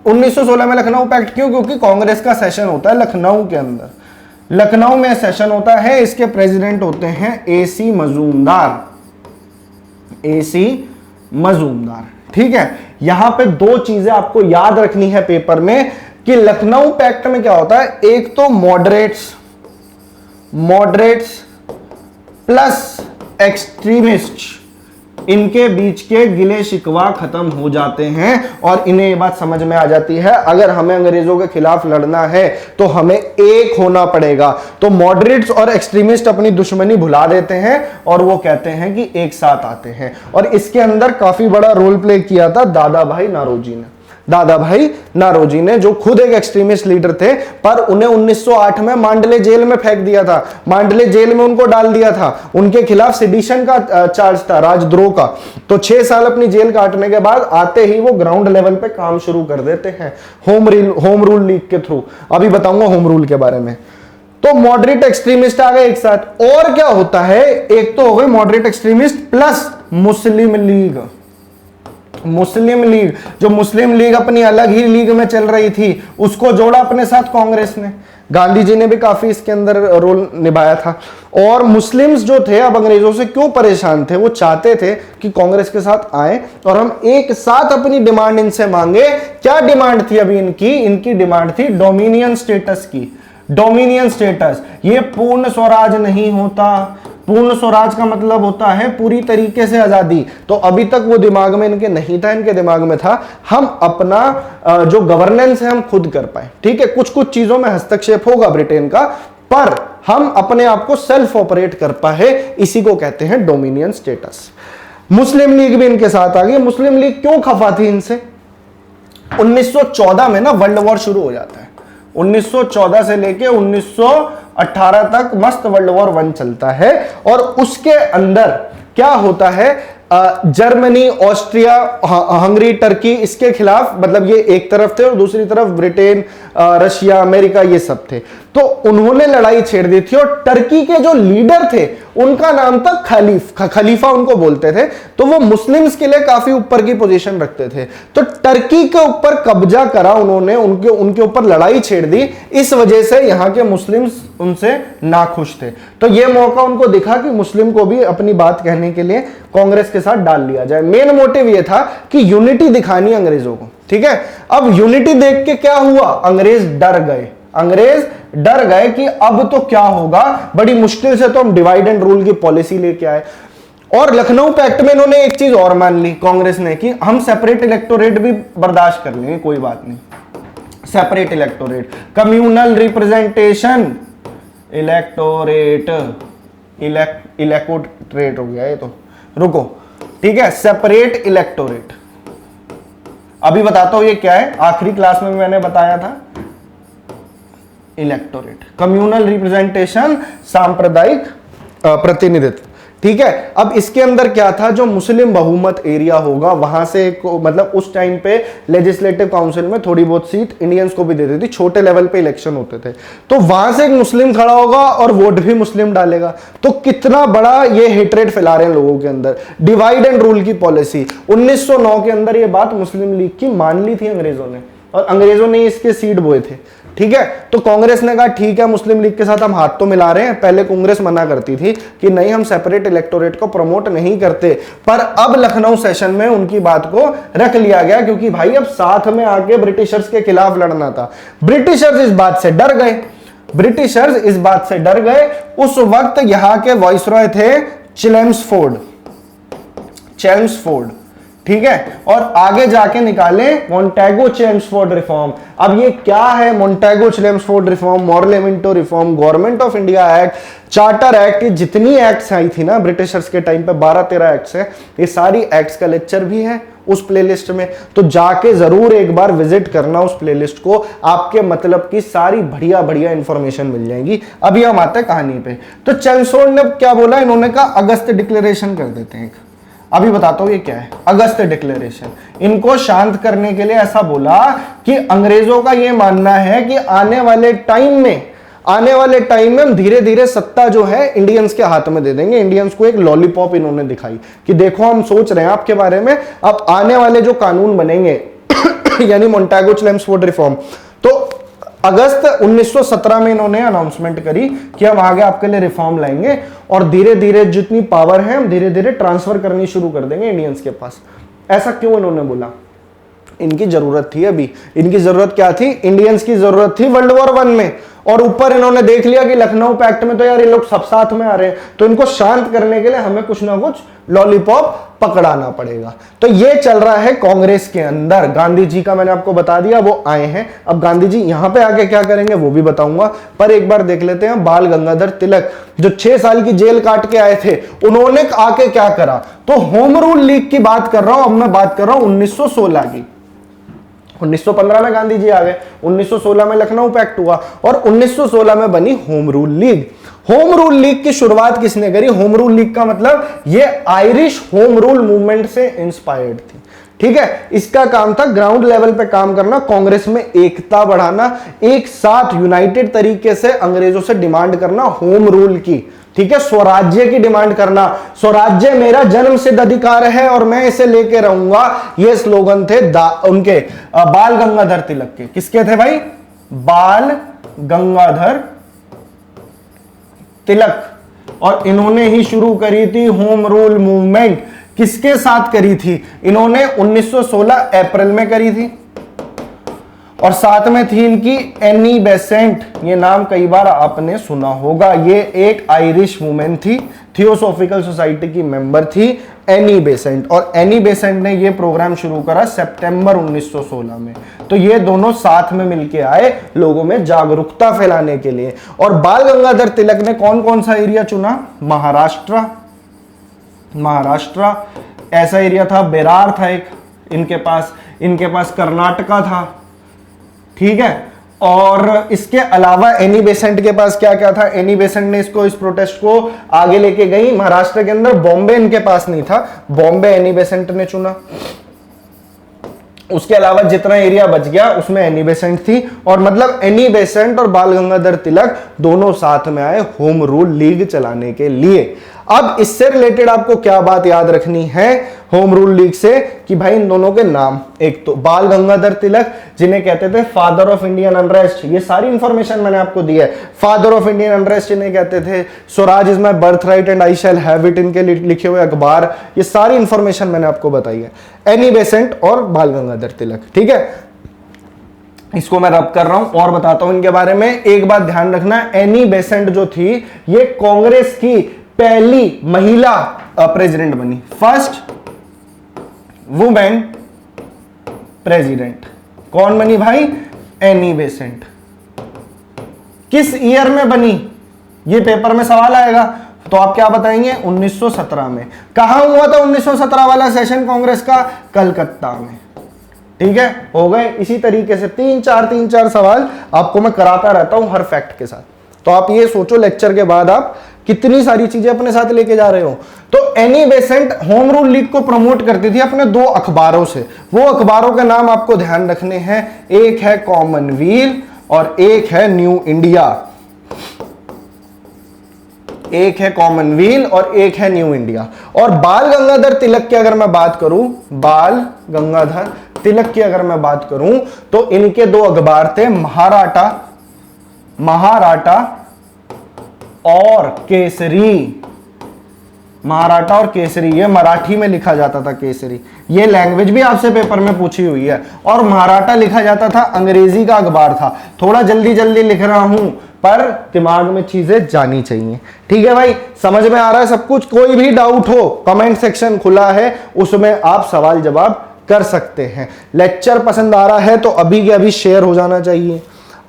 1916 में लखनऊ पैक्ट क्यों, क्योंकि कांग्रेस का सेशन होता है लखनऊ के अंदर, लखनऊ में सेशन होता है, इसके प्रेसिडेंट होते हैं AC मजूमदार, AC मजूमदार, ठीक है। यहां पे 2 चीजें आपको याद रखनी है पेपर में, कि लखनऊ पैक्ट में क्या होता है, एक तो मॉडरेट्स प्लस एक्सट्रीमिस्ट, इनके बीच के गिले शिकवा खत्म हो जाते हैं, और इन्हें ये बात समझ में आ जाती है, अगर हमें अंग्रेजों के खिलाफ लड़ना है तो हमें एक होना पड़ेगा। तो मॉडरेट्स और एक्सट्रीमिस्ट अपनी दुश्मनी भुला देते हैं, और वो कहते हैं कि एक साथ आते हैं। और इसके अंदर काफी बड़ा रोल प्ले किया था दादा भाई नारोजी ने, दादा भाई नारोजी ने, जो खुद एक एक्सट्रीमिस्ट लीडर थे, पर उन्हें 1908 में मांडले जेल में फेंक दिया था, मांडले जेल में उनको डाल दिया था, उनके खिलाफ सेडिशन का चार्ज था, राजद्रोह का। तो 6 साल अपनी जेल काटने के बाद आते ही वो ग्राउंड लेवल पे काम शुरू कर देते हैं होम रूल लीग के थ्रू, अभी बताऊंगा होम रूल के बारे में। तो मॉडरेट एक्सट्रीमिस्ट आ गए एक साथ, और क्या होता है, एक तो हो गए मॉडरेट एक्सट्रीमिस्ट प्लस मुस्लिम लीग, मुस्लिम लीग, जो मुस्लिम लीग अपनी अलग ही लीग में चल रही थी, उसको जोड़ा अपने साथ कांग्रेस ने। गांधी जी ने भी काफी इसके अंदर रोल निभाया था। और मुस्लिम्स जो थे, अब अंग्रेजों से क्यों परेशान थे, वो चाहते थे कि कांग्रेस के साथ आए और हम एक साथ अपनी डिमांड इनसे मांगे। क्या डिमांड थी अभी इनकी डिमांड थी डोमिनियन स्टेटस की, डोमिनियन स्टेटस। ये पूर्ण स्वराज नहीं होता, पूर्ण स्वराज का मतलब होता है पूरी तरीके से आजादी। तो अभी तक वो दिमाग में इनके नहीं था, इनके दिमाग में था हम अपना जो गवर्नेंस है हम खुद कर पाए, ठीक है। कुछ कुछ चीजों में हस्तक्षेप होगा ब्रिटेन का, पर हम अपने आप को सेल्फ ऑपरेट कर पाए, इसी को कहते हैं डोमिनियन स्टेटस। मुस्लिम लीग भी इनके साथ आ गई। मुस्लिम लीग क्यों खफा थी इनसे? 1914 में ना वर्ल्ड वॉर शुरू हो जाता है। 1914 से लेके 1918 तक मस्त वर्ल्ड वॉर 1 चलता है, और उसके अंदर क्या होता है, जर्मनी, ऑस्ट्रिया, हंगरी, टर्की, इसके खिलाफ, मतलब ये एक तरफ थे और दूसरी तरफ ब्रिटेन, रशिया, अमेरिका, ये सब थे। तो उन्होंने लड़ाई छेड़ दी थी, और टर्की के जो लीडर थे उनका नाम था खलीफा उनको बोलते थे। तो वो मुस्लिम्स के लिए काफी ऊपर की पोजीशन रखते थे। तो टर्की के ऊपर कब्जा करा उन्होंने, उनके ऊपर लड़ाई छेड़ दी। इस वजह से यहाँ के मुस्लिम्स उनसे नाखुश थे। तो ये मौका उनको दिखा कि मुस्लिम को भी अपनी बात कहने के लिए कांग्रेस के साथ डाल लिया जाए। मेन मोटिव ये था कि यूनिटी दिखानी अंग्रेजों को, ठीक है। अब यूनिटी देख के क्या हुआ, अंग्रेज डर गए। अंग्रेज डर गए कि अब तो क्या होगा, बड़ी मुश्किल से तो हम डिवाइड एंड रूल की पॉलिसी लेके आए। और लखनऊ पैक्ट में इन्होंने एक चीज और मान ली कांग्रेस ने, कि हम सेपरेट इलेक्टोरेट भी बर्दाश्त कर लेंगे, कोई बात नहीं। Separate electorate, communal representation, electorate, electorate हो गया ये तो, रुको, ठीक है, सेपरेट इलेक्टोरेट। अभी बताता हूं ये क्या है, आखिरी क्लास में मैंने बताया था। इलेक्टोरेट, कम्युनल रिप्रेजेंटेशन, सांप्रदायिक प्रतिनिधित्व, ठीक है। अब इसके अंदर क्या था, जो मुस्लिम बहुमत एरिया होगा वहां से मतलब उस टाइम पे लेजिस्लेटिव काउंसिल में थोड़ी बहुत सीट इंडियंस को भी देती थी, छोटे लेवल पे इलेक्शन होते थे। तो वहां से एक मुस्लिम खड़ा होगा और वोट भी मुस्लिम डालेगा। तो कितना बड़ा ये हेट्रेड फैला रहे हैं लोगों के अंदर। डिवाइड एंड रूल की पॉलिसी 1909 के अंदर ये बात मुस्लिम लीग की मान ली थी अंग्रेजों ने, और अंग्रेजों ने इसके सीड बोए थे, ठीक है। तो कांग्रेस ने कहा ठीक है, मुस्लिम लीग के साथ हम हाथ तो मिला रहे हैं। पहले कांग्रेस मना करती थी कि नहीं, हम सेपरेट इलेक्टोरेट को प्रमोट नहीं करते, पर अब लखनऊ सेशन में उनकी बात को रख लिया गया, क्योंकि भाई अब साथ में आके ब्रिटिशर्स के खिलाफ लड़ना था। ब्रिटिशर्स इस बात से डर गए, ब्रिटिशर्स इस बात से डर गए। उस वक्त यहां के वाइसरॉय थे चेम्सफोर्ड, ठीक है, और आगे जाके निकाले मोंटेगो चेम्सफोर्ड रिफॉर्म। अब ये क्या है Montagu Chelmsford reform, Morley Minto reform, government of India act, charter act, जितनी एक्ट्स आई थी ना ब्रिटिशर्स के टाइम पे, 12-13 एक्ट्स है, ये सारी एक्ट्स का लेक्चर भी है उस प्लेलिस्ट में। तो जाके जरूर एक बार विजिट करना उस प्लेलिस्ट को, आपके मतलब की सारी बढ़िया बढ़िया इंफॉर्मेशन मिल जाएगी। अभी हम आते हैं कहानी पे। तो चेम्सफोर्ड ने क्या बोला, इन्होंने कहा अगस्त डिक्लेरेशन कर देते हैं। अभी बताता हूं ये क्या है अगस्त डिक्लेरेशन। इनको शांत करने के लिए ऐसा बोला कि अंग्रेजों का ये मानना है कि आने वाले टाइम में हम धीरे धीरे सत्ता जो है इंडियंस के हाथ में दे देंगे। इंडियंस को एक लॉलीपॉप इन्होंने दिखाई कि देखो हम सोच रहे हैं आपके बारे में, अब आने वाले जो कानून बनेंगे यानी मोंटेगो चेम्सफोर्ड रिफॉर्म। तो अगस्त 1917 में इन्होंने अनाउंसमेंट करी कि हम आगे आपके लिए रिफॉर्म लाएंगे, और धीरे धीरे जितनी पावर है हम धीरे धीरे ट्रांसफर करनी शुरू कर देंगे इंडियंस के पास। ऐसा क्यों इन्होंने बोला, इनकी जरूरत थी। अभी इनकी जरूरत क्या थी, इंडियंस की जरूरत थी वर्ल्ड वॉर 1 में, और ऊपर इन्होंने देख लिया कि लखनऊ पैक्ट में तो यार ये लोग सब साथ में आ रहे हैं, तो इनको शांत करने के लिए हमें कुछ ना कुछ लॉलीपॉप पकड़ाना पड़ेगा। तो ये चल रहा है कांग्रेस के अंदर। गांधी जी का मैंने आपको बता दिया, वो आए हैं। अब गांधी जी यहां पे आके क्या करेंगे वो भी बताऊंगा, पर एक बार देख लेते हैं बाल गंगाधर तिलक जो 6 साल की जेल काट के आए थे, उन्होंने आके क्या करा। तो होम रूल लीग की बात कर रहा हूं, अब मैं बात कर रहा हूं 1916 की। 1915 में गांधी जी आ गए, 1916 में लखनऊ पैक्ट हुआ, और 1916 में बनी home rule league. Home rule league की शुरुआत किसने करी, होम रूल लीग का मतलब ये आयरिश होम रूल मूवमेंट से इंस्पायर्ड थी, ठीक है। इसका काम था ग्राउंड लेवल पे काम करना, कांग्रेस में एकता बढ़ाना, एक साथ यूनाइटेड तरीके से अंग्रेजों से डिमांड करना होम रूल की, ठीक है, स्वराज्य की डिमांड करना। स्वराज्य मेरा जन्म सिद्ध अधिकार है और मैं इसे लेके रहूंगा, ये स्लोगन थे उनके बाल गंगाधर तिलक के। किसके थे भाई, बाल गंगाधर तिलक, और इन्होंने ही शुरू करी थी होम रूल मूवमेंट। किसके साथ करी थी इन्होंने, 1916 अप्रैल में करी थी, और साथ में थी इनकी एनी बेसेंट, ये नाम कई बार आपने सुना होगा। ये एक आयरिश वुमेन थी, थियोसॉफिकल सोसाइटी की मेंबर थी एनी बेसेंट, और एनी बेसेंट ने ये प्रोग्राम शुरू करा सितंबर 1916 में। तो ये दोनों साथ में मिलके आए लोगों में जागरूकता फैलाने के लिए। और बाल गंगाधर तिलक ने कौन कौन सा एरिया चुना, महाराष्ट्र, ऐसा एरिया था, बेरार था एक इनके पास कर्नाटका था, ठीक है। और इसके अलावा एनी बेसेंट के पास क्या क्या था, एनी बेसेंट ने इस प्रोटेस्ट को आगे लेके गई महाराष्ट्र के अंदर। बॉम्बे इनके पास नहीं था, बॉम्बे एनी बेसेंट ने चुना। उसके अलावा जितना एरिया बच गया उसमें एनी बेसेंट थी, और मतलब एनी बेसेंट और बाल गंगाधर तिलक दोनों साथ में आए होम रूल लीग चलाने के लिए। अब इससे रिलेटेड आपको क्या बात याद रखनी है होम रूल लीग से, कि भाई इन दोनों के नाम, एक तो बाल गंगाधर तिलक जिन्हें कहते थे फादर ऑफ इंडियन अनरेस्ट, ये सारी इंफॉर्मेशन मैंने आपको दी है। फादर ऑफ इंडियन अनरेस्ट इन्हें कहते थे, Swaraj is my birth right and I shall have it इनके लिखे हुए अखबार, ये सारी इंफॉर्मेशन मैंने आपको बताई है। एनी बेसेंट और बाल गंगाधर तिलक, ठीक है। इसको मैं रब कर रहा हूं और बताता हूं इनके बारे में। एक बात ध्यान रखना, एनी बेसेंट जो थी ये कांग्रेस की पहली महिला प्रेसिडेंट बनी, फर्स्ट वुमेन प्रेसिडेंट। कौन बनी भाई? Annie Besant. किस ईयर में बनी, ये पेपर में सवाल आएगा, तो आप क्या बताएंगे? 1917 में। कहां हुआ था 1917 वाला सेशन कांग्रेस का? कलकत्ता में, ठीक है। हो गए। इसी तरीके से तीन चार सवाल आपको मैं कराता रहता हूं हर फैक्ट के साथ। तो आप ये सोचो लेक्चर के बाद आप कितनी सारी चीजें अपने साथ लेके जा रहे हो। तो Annie Besant home rule league को प्रमोट करती थी अपने दो अखबारों से। वो अखबारों के नाम आपको ध्यान रखने हैं, एक है कॉमनवेल्थ और एक है न्यू इंडिया। एक है कॉमनवेल्थ और एक है न्यू इंडिया। और बाल गंगाधर तिलक की अगर मैं बात करूं, बाल गंगाधर तिलक की अगर मैं बात करूं, तो इनके दो अखबार थे, महाराटा और केसरी। महाराटा और केसरी, ये मराठी में लिखा जाता था केसरी, ये लैंग्वेज भी आपसे पेपर में पूछी हुई है। और महाराटा लिखा जाता था, अंग्रेजी का अखबार था। थोड़ा जल्दी जल्दी लिख रहा हूं पर दिमाग में चीजें जानी चाहिए, ठीक है भाई। समझ में आ रहा है सब कुछ? कोई भी डाउट हो कमेंट सेक्शन खुला है, उसमें आप सवाल जवाब कर सकते हैं। लेक्चर पसंद आ रहा है तो अभी के अभी शेयर हो जाना चाहिए।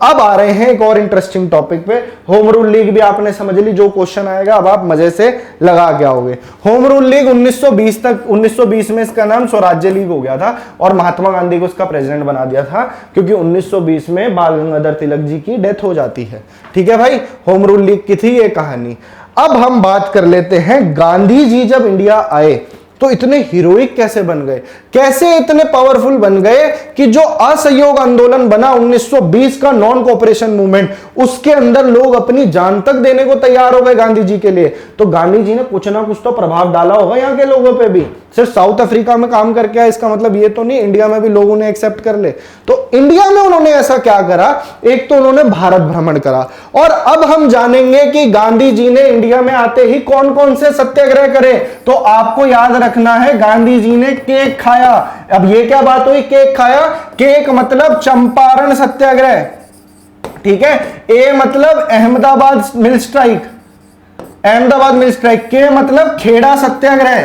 अब आ रहे हैं एक और इंटरेस्टिंग टॉपिक पे। होम रूल लीग भी आपने समझ ली, जो क्वेश्चन आएगा अब आप मजे से लगा के आओगे। होम रूल लीग 1920 में इसका नाम स्वराज्य लीग हो गया था और महात्मा गांधी को इसका प्रेसिडेंट बना दिया था, क्योंकि 1920 में बाल गंगाधर तिलक जी की डेथ हो जाती है, ठीक है भाई। होम रूल लीग की थी ये कहानी। अब हम बात कर लेते हैं, गांधी जी जब इंडिया आए तो इतने हीरोइक कैसे बन गए, कैसे इतने पावरफुल बन गए कि जो असहयोग आंदोलन बना 1920 का, नॉन कोऑपरेशन मूवमेंट, उसके अंदर लोग अपनी जान तक देने को तैयार हो गए गांधी जी के लिए। तो गांधी जी ने कुछ ना कुछ तो प्रभाव डाला होगा यहाँ के लोगों पे भी। सिर्फ साउथ अफ्रीका में काम करके आए इसका मतलब ये तो नहीं इंडिया में भी लोगों ने एक्सेप्ट कर ले। तो इंडिया में उन्होंने ऐसा क्या करा? एक तो उन्होंने भारत भ्रमण करा, और अब हम जानेंगे कि गांधी जी ने इंडिया में आते ही कौन कौन से सत्याग्रह करे। तो आपको याद रखना है, गांधी जी ने केक खाया। अब ये क्या बात हुई, केक खाया? केक मतलब चंपारण सत्याग्रह, ठीक है। ए मतलब अहमदाबाद मिल स्ट्राइक, अहमदाबाद मिल स्ट्राइक। के मतलब खेड़ा सत्याग्रह,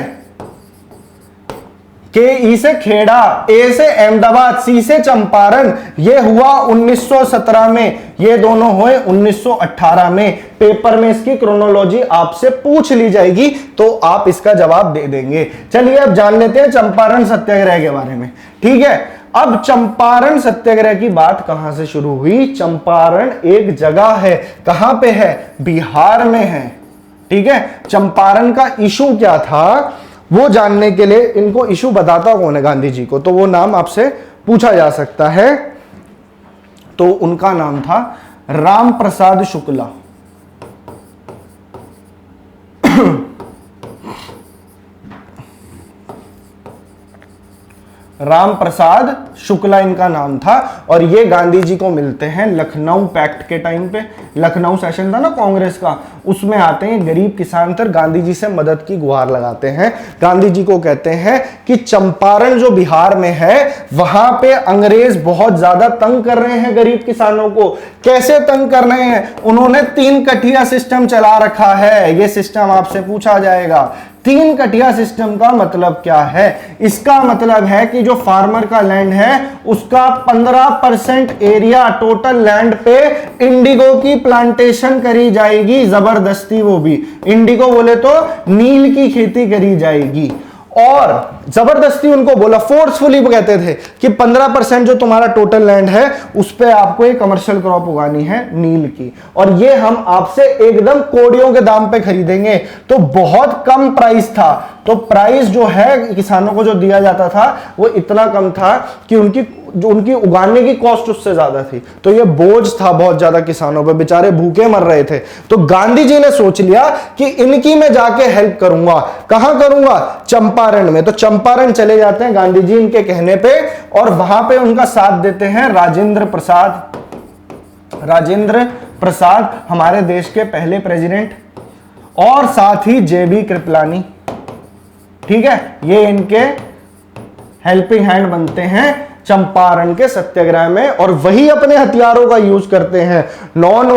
के ई से खेड़ा, ए से अहमदाबाद, सी से चंपारण। ये हुआ 1917 में, ये दोनों हुए 1918 में। पेपर में इसकी क्रोनोलॉजी आपसे पूछ ली जाएगी तो आप इसका जवाब दे देंगे। चलिए अब जान लेते हैं चंपारण सत्याग्रह के बारे में, ठीक है। अब चंपारण सत्याग्रह की बात कहां से शुरू हुई? चंपारण एक जगह है, कहां पे है? बिहार में है, ठीक है। चंपारण का इशू क्या था वो जानने के लिए, इनको इशू बताता कौन है गांधी जी को, तो वो नाम आपसे पूछा जा सकता है। तो उनका नाम था राम प्रसाद शुक्ला। राम प्रसाद शुक्ला इनका नाम था, और ये गांधी जी को मिलते हैं लखनऊ पैक्ट के टाइम पे। लखनऊ सेशन था ना कांग्रेस का, उसमें आते हैं गरीब किसान तर गांधी जी से मदद की गुहार लगाते हैं। गांधी जी को कहते हैं कि चंपारण जो बिहार में है वहां पे अंग्रेज बहुत ज्यादा तंग कर रहे हैं गरीब किसानों को। कैसे तंग कर रहे हैं? उन्होंने 3 कठिया सिस्टम चला रखा है। ये सिस्टम आपसे पूछा जाएगा। 3 कठिया सिस्टम का मतलब क्या है? इसका मतलब है कि जो फार्मर का लैंड है उसका 15% एरिया टोटल लैंड पे इंडिगो की प्लांटेशन करी जाएगी, जबरदस्ती। वो भी इंडिगो बोले तो नील की खेती करी जाएगी। और जबरदस्ती उनको बोला, फोर्सफुली कहते थे कि 15% जो तुम्हारा टोटल लैंड है उस पे आपको एक कमर्शियल क्रॉप उगानी है नील की, और ये हम आपसे एकदम कोड़ियों के दाम पे खरीदेंगे। तो बहुत कम प्राइस था, तो प्राइस जो है किसानों को जो दिया जाता था वो इतना कम था कि उनकी उगाने की कॉस्ट उससे ज्यादा थी। तो ये बोझ था बहुत ज्यादा किसानों पे, बेचारे भूखे मर रहे थे। तो गांधी जी ने सोच लिया कि इनकी मैं जाके हेल्प करूंगा। कहां करूंगा? चंपारण में। तो चंपारण चले जाते हैं गांधी जी इनके कहने पे, और वहां पे उनका साथ देते हैं राजेंद्र प्रसाद। राजेंद्र प्रसाद हमारे देश के पहले प्रेसिडेंट, और साथ ही जेबी कृपलानी। ठीक है, ये इनके हेल्पिंग हैंड बनते हैं चंपारण के सत्याग्रह में, और वही अपने हथियारों का यूज करते हैं, नॉन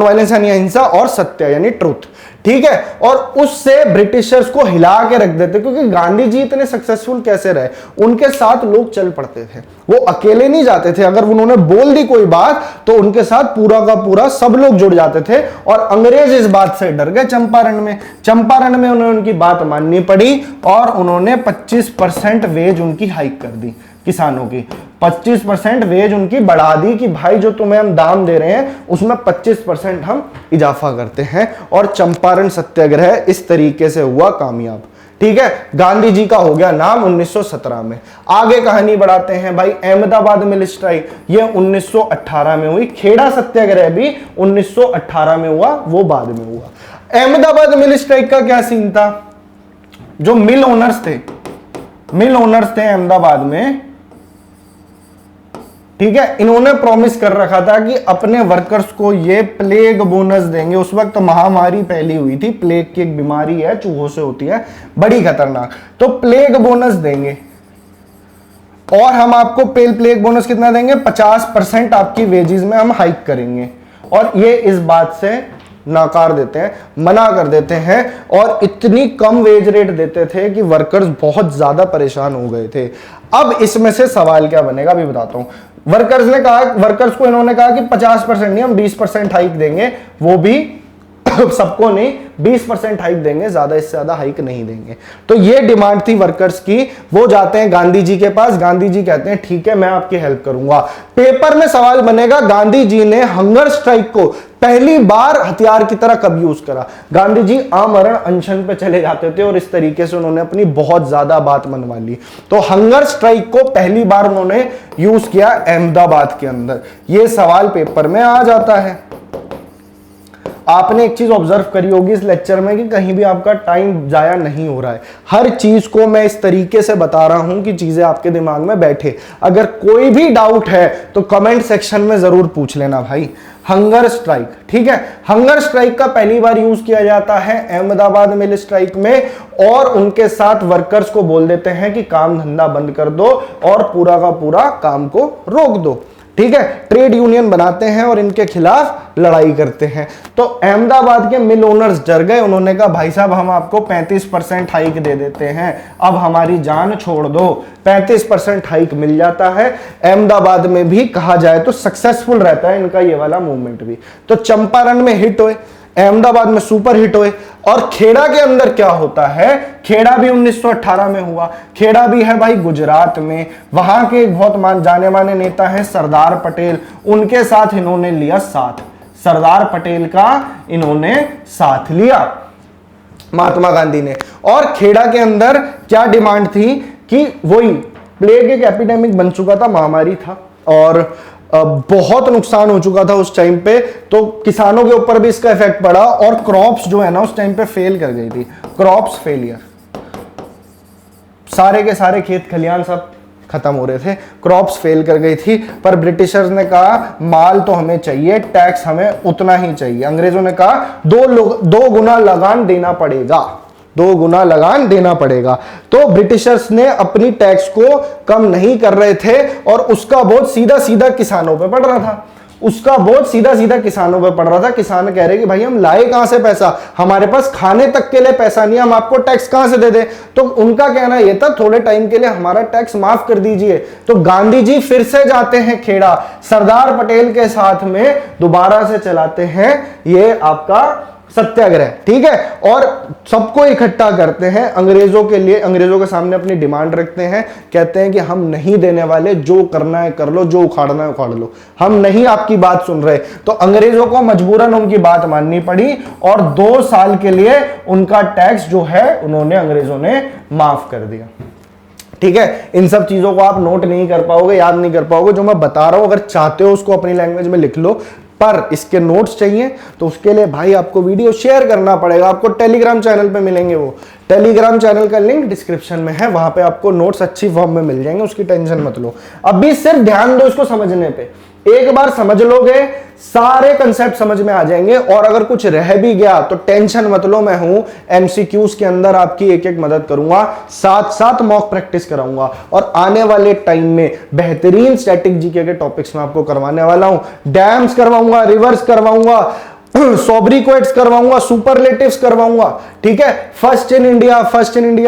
वायलेंस यानी अहिंसा, और सत्य यानी ट्रुथ। ठीक है, और उससे ब्रिटिशर्स को हिला के रख देते, क्योंकि गांधी जी इतने सक्सेसफुल कैसे रहे, उनके साथ लोग चल पड़ते थे, वो अकेले नहीं जाते थे। अगर उन्होंने बोल दी कोई बात तो उनके साथ पूरा का पूरा सब लोग जुड़ जाते थे, और अंग्रेज इस बात से डर गए। चंपारण में उन्हें उनकी बात माननी पड़ी, और उन्होंने 25% वेज उनकी हाइक कर दी। किसानों की 25% वेज उनकी बढ़ा दी कि भाई जो तुम्हें हम दाम दे रहे हैं उसमें 25% हम इजाफा करते हैं, और चंपारण सत्याग्रह इस तरीके से हुआ कामयाब। ठीक है, गांधी जी का हो गया नाम 1917 में। आगे कहानी बढ़ाते हैं भाई, अहमदाबाद मिल स्ट्राइक ये 1918 में हुई। खेड़ा सत्याग्रह भी 1918 में हुआ, वो बाद में हुआ। अहमदाबाद मिल स्ट्राइक का क्या सीन था? जो मिल ओनर्स थे अहमदाबाद में, ठीक है, इन्होंने प्रॉमिस कर रखा था कि अपने वर्कर्स को ये प्लेग बोनस देंगे। उस वक्त महामारी पहली हुई थी, प्लेग की एक बीमारी है, चूहों से होती है, बड़ी खतरनाक। तो प्लेग बोनस देंगे, और हम आपको प्लेग बोनस कितना देंगे? 50% आपकी वेजेस में हम हाइक करेंगे। और ये इस बात से नाकार देते हैं, मना कर देते हैं, और इतनी कम वेज रेट देते थे कि वर्कर्स बहुत ज्यादा परेशान हो गए थे। अब इसमें से सवाल क्या बनेगा अभी बताता हूं। वर्कर्स को इन्होंने कहा कि 50% नहीं, हम 20% हाइक देंगे, वो भी सबको नहीं, 20% हाइक देंगे, ज्यादा इससे ज्यादा हाइक नहीं देंगे। तो ये डिमांड थी वर्कर्स की। वो जाते हैं गांधी जी के पास, गांधी जी कहते हैं ठीक है मैं आपकी हेल्प करूंगा। पेपर में सवाल बनेगा गांधी जी ने हंगर स्ट्राइक को पहली बार हथियार की तरह कब यूज करा। गांधी जी आमरण अनशन पे चले जाते थे, और इस तरीके से उन्होंने अपनी बहुत ज्यादा बात मनवा ली। तो हंगर स्ट्राइक को पहली बार उन्होंने यूज किया अहमदाबाद के अंदर। यह सवाल पेपर में आ जाता है। आपने एक चीज ऑब्जर्व करी होगी इस लेक्चर में कि कहीं भी आपका टाइम जाया नहीं हो रहा है। हर चीज को मैं इस तरीके से बता रहा हूं कि चीजें आपके दिमाग में बैठे। अगर कोई भी डाउट है तो कमेंट सेक्शन में जरूर पूछ लेना भाई। हंगर स्ट्राइक, ठीक है, हंगर स्ट्राइक का पहली बार यूज किया जाता है अहमदाबाद मिल स्ट्राइक में, और उनके साथ वर्कर्स को बोल देते हैं कि काम धंधा बंद कर दो और पूरा का पूरा काम को रोक दो। ठीक है, ट्रेड यूनियन बनाते हैं और इनके खिलाफ लड़ाई करते हैं। तो अहमदाबाद के मिल ओनर्स डर गए, उन्होंने कहा भाई साहब हम आपको 35% हाइक दे देते हैं, अब हमारी जान छोड़ दो। 35% हाइक मिल जाता है। अहमदाबाद में भी कहा जाए तो सक्सेसफुल रहता है इनका ये वाला मूवमेंट भी। तो चंपारण में हिट हुए, अहमदाबाद में सुपर हिट हुए। और खेड़ा के अंदर क्या होता है, खेड़ा भी 1918 में हुआ। खेड़ा भी है भाई गुजरात में, वहां के एक बहुत जाने माने नेता हैं सरदार पटेल, उनके साथ इन्होंने लिया साथ, सरदार पटेल का इन्होंने साथ लिया महात्मा गांधी ने। और खेड़ा के अंदर क्या डिमांड थी कि वही प्लेग एक एपिडेमिक बन चुका था, महामारी था, और बहुत नुकसान हो चुका था उस टाइम पे, तो किसानों के ऊपर भी इसका इफेक्ट पड़ा, और क्रॉप्स जो है ना उस टाइम पे फेल कर गई थी, क्रॉप्स फेलियर, सारे के सारे खेत खलियान सब खत्म हो रहे थे, क्रॉप्स फेल कर गई थी। पर ब्रिटिशर्स ने कहा माल तो हमें चाहिए, टैक्स हमें उतना ही चाहिए। अंग्रेजों ने कहा दो गुना लगान देना पड़ेगा, 2 गुना लगान देना पड़ेगा। तो ब्रिटिशर्स ने अपनी टैक्स को कम नहीं कर रहे थे, और उसका बोझ सीधा सीधा किसानों पे पड़ रहा था, उसका बोझ सीधा सीधा किसानों पे पड़ रहा था। किसान कह रहे कि भाई हम लाए कहां से पैसा, हमारे पास खाने तक के लिए पैसा नहीं है, हम आपको टैक्स कहां से दे दें। तो उनका कहना यह था थोड़े टाइम के लिए हमारा टैक्स माफ कर दीजिए। तो गांधी जी फिर से जाते हैं खेड़ा, सरदार पटेल के साथ में दोबारा से चलाते हैं ये आपका सत्याग्रह, ठीक है। और सबको इकट्ठा करते हैं, अंग्रेजों के लिए, अंग्रेजों के सामने अपनी डिमांड रखते हैं, कहते हैं कि हम नहीं देने वाले, जो करना है कर लो, जो उखाड़ना है उखाड़ लो, हम नहीं आपकी बात सुन रहे। तो अंग्रेजों को मजबूरन उनकी बात माननी पड़ी और 2 साल के लिए उनका टैक्स जो है उन्होंने, अंग्रेजों ने माफ कर दिया, ठीक है। इन सब चीजों को आप नोट नहीं कर पाओगे, याद नहीं कर पाओगे, जो मैं बता रहा हूं अगर चाहते हो उसको अपनी लैंग्वेज में लिख लो, पर इसके नोट्स चाहिए तो उसके लिए भाई आपको वीडियो शेयर करना पड़ेगा। आपको टेलीग्राम चैनल पे मिलेंगे, वो टेलीग्राम चैनल का लिंक डिस्क्रिप्शन में है, वहां पे आपको नोट्स अच्छी फॉर्म में मिल जाएंगे, उसकी टेंशन मत लो। अभी सिर्फ ध्यान दो इसको समझने पे, एक बार समझ लोगे सारे कंसेप्ट समझ में आ जाएंगे। और अगर कुछ रह भी गया तो टेंशन मत लो, मैं हूं एमसीक्यूज के अंदर आपकी एक एक मदद करूंगा, साथ साथ मॉक प्रैक्टिस कराऊंगा और आने वाले टाइम में बेहतरीन स्टैटिक जीके के टॉपिक्स में आपको करवाने वाला हूं। डैम्स करवाऊंगा, रिवर्स करवाऊंगा, सोब्रिक्वेट्स करवाऊंगा, सुपरलेटिव्स करवाऊंगा, ठीक है। First in India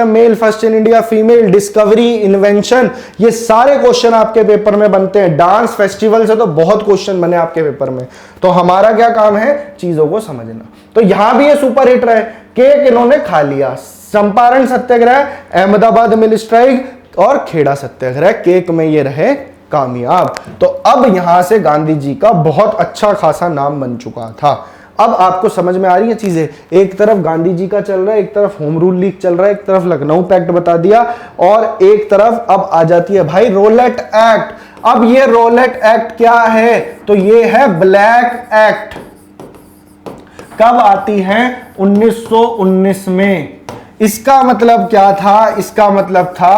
male, first in India female, discovery, invention, ये सारे क्वेश्चन आपके पेपर में बनते हैं। डांस फेस्टिवल से तो बहुत क्वेश्चन बने आपके पेपर में। तो हमारा क्या काम है, चीजों को समझना। तो यहां भी ये सुपर हिट रहे, केक इन्होंने खा लिया, चंपारण सत्याग्रह, अहमदाबाद मिल स्ट्राइक और खेड़ा सत्याग्रह, केक में ये रहे कामयाब। तो अब यहां से गांधी जी का बहुत अच्छा खासा नाम बन चुका था। अब आपको समझ में आ रही है चीजें, एक तरफ गांधी जी का चल रहा है, एक तरफ होम रूल लीग चल रहा है, एक तरफ लखनऊ पैक्ट बता दिया, और एक तरफ अब आ जाती है भाई रोलेट एक्ट। अब ये रोलेट एक्ट क्या है, तो ये है ब्लैक एक्ट। कब आती है, 1919 में। इसका मतलब क्या था, इसका मतलब था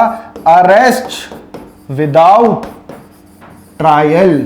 arrest without trial,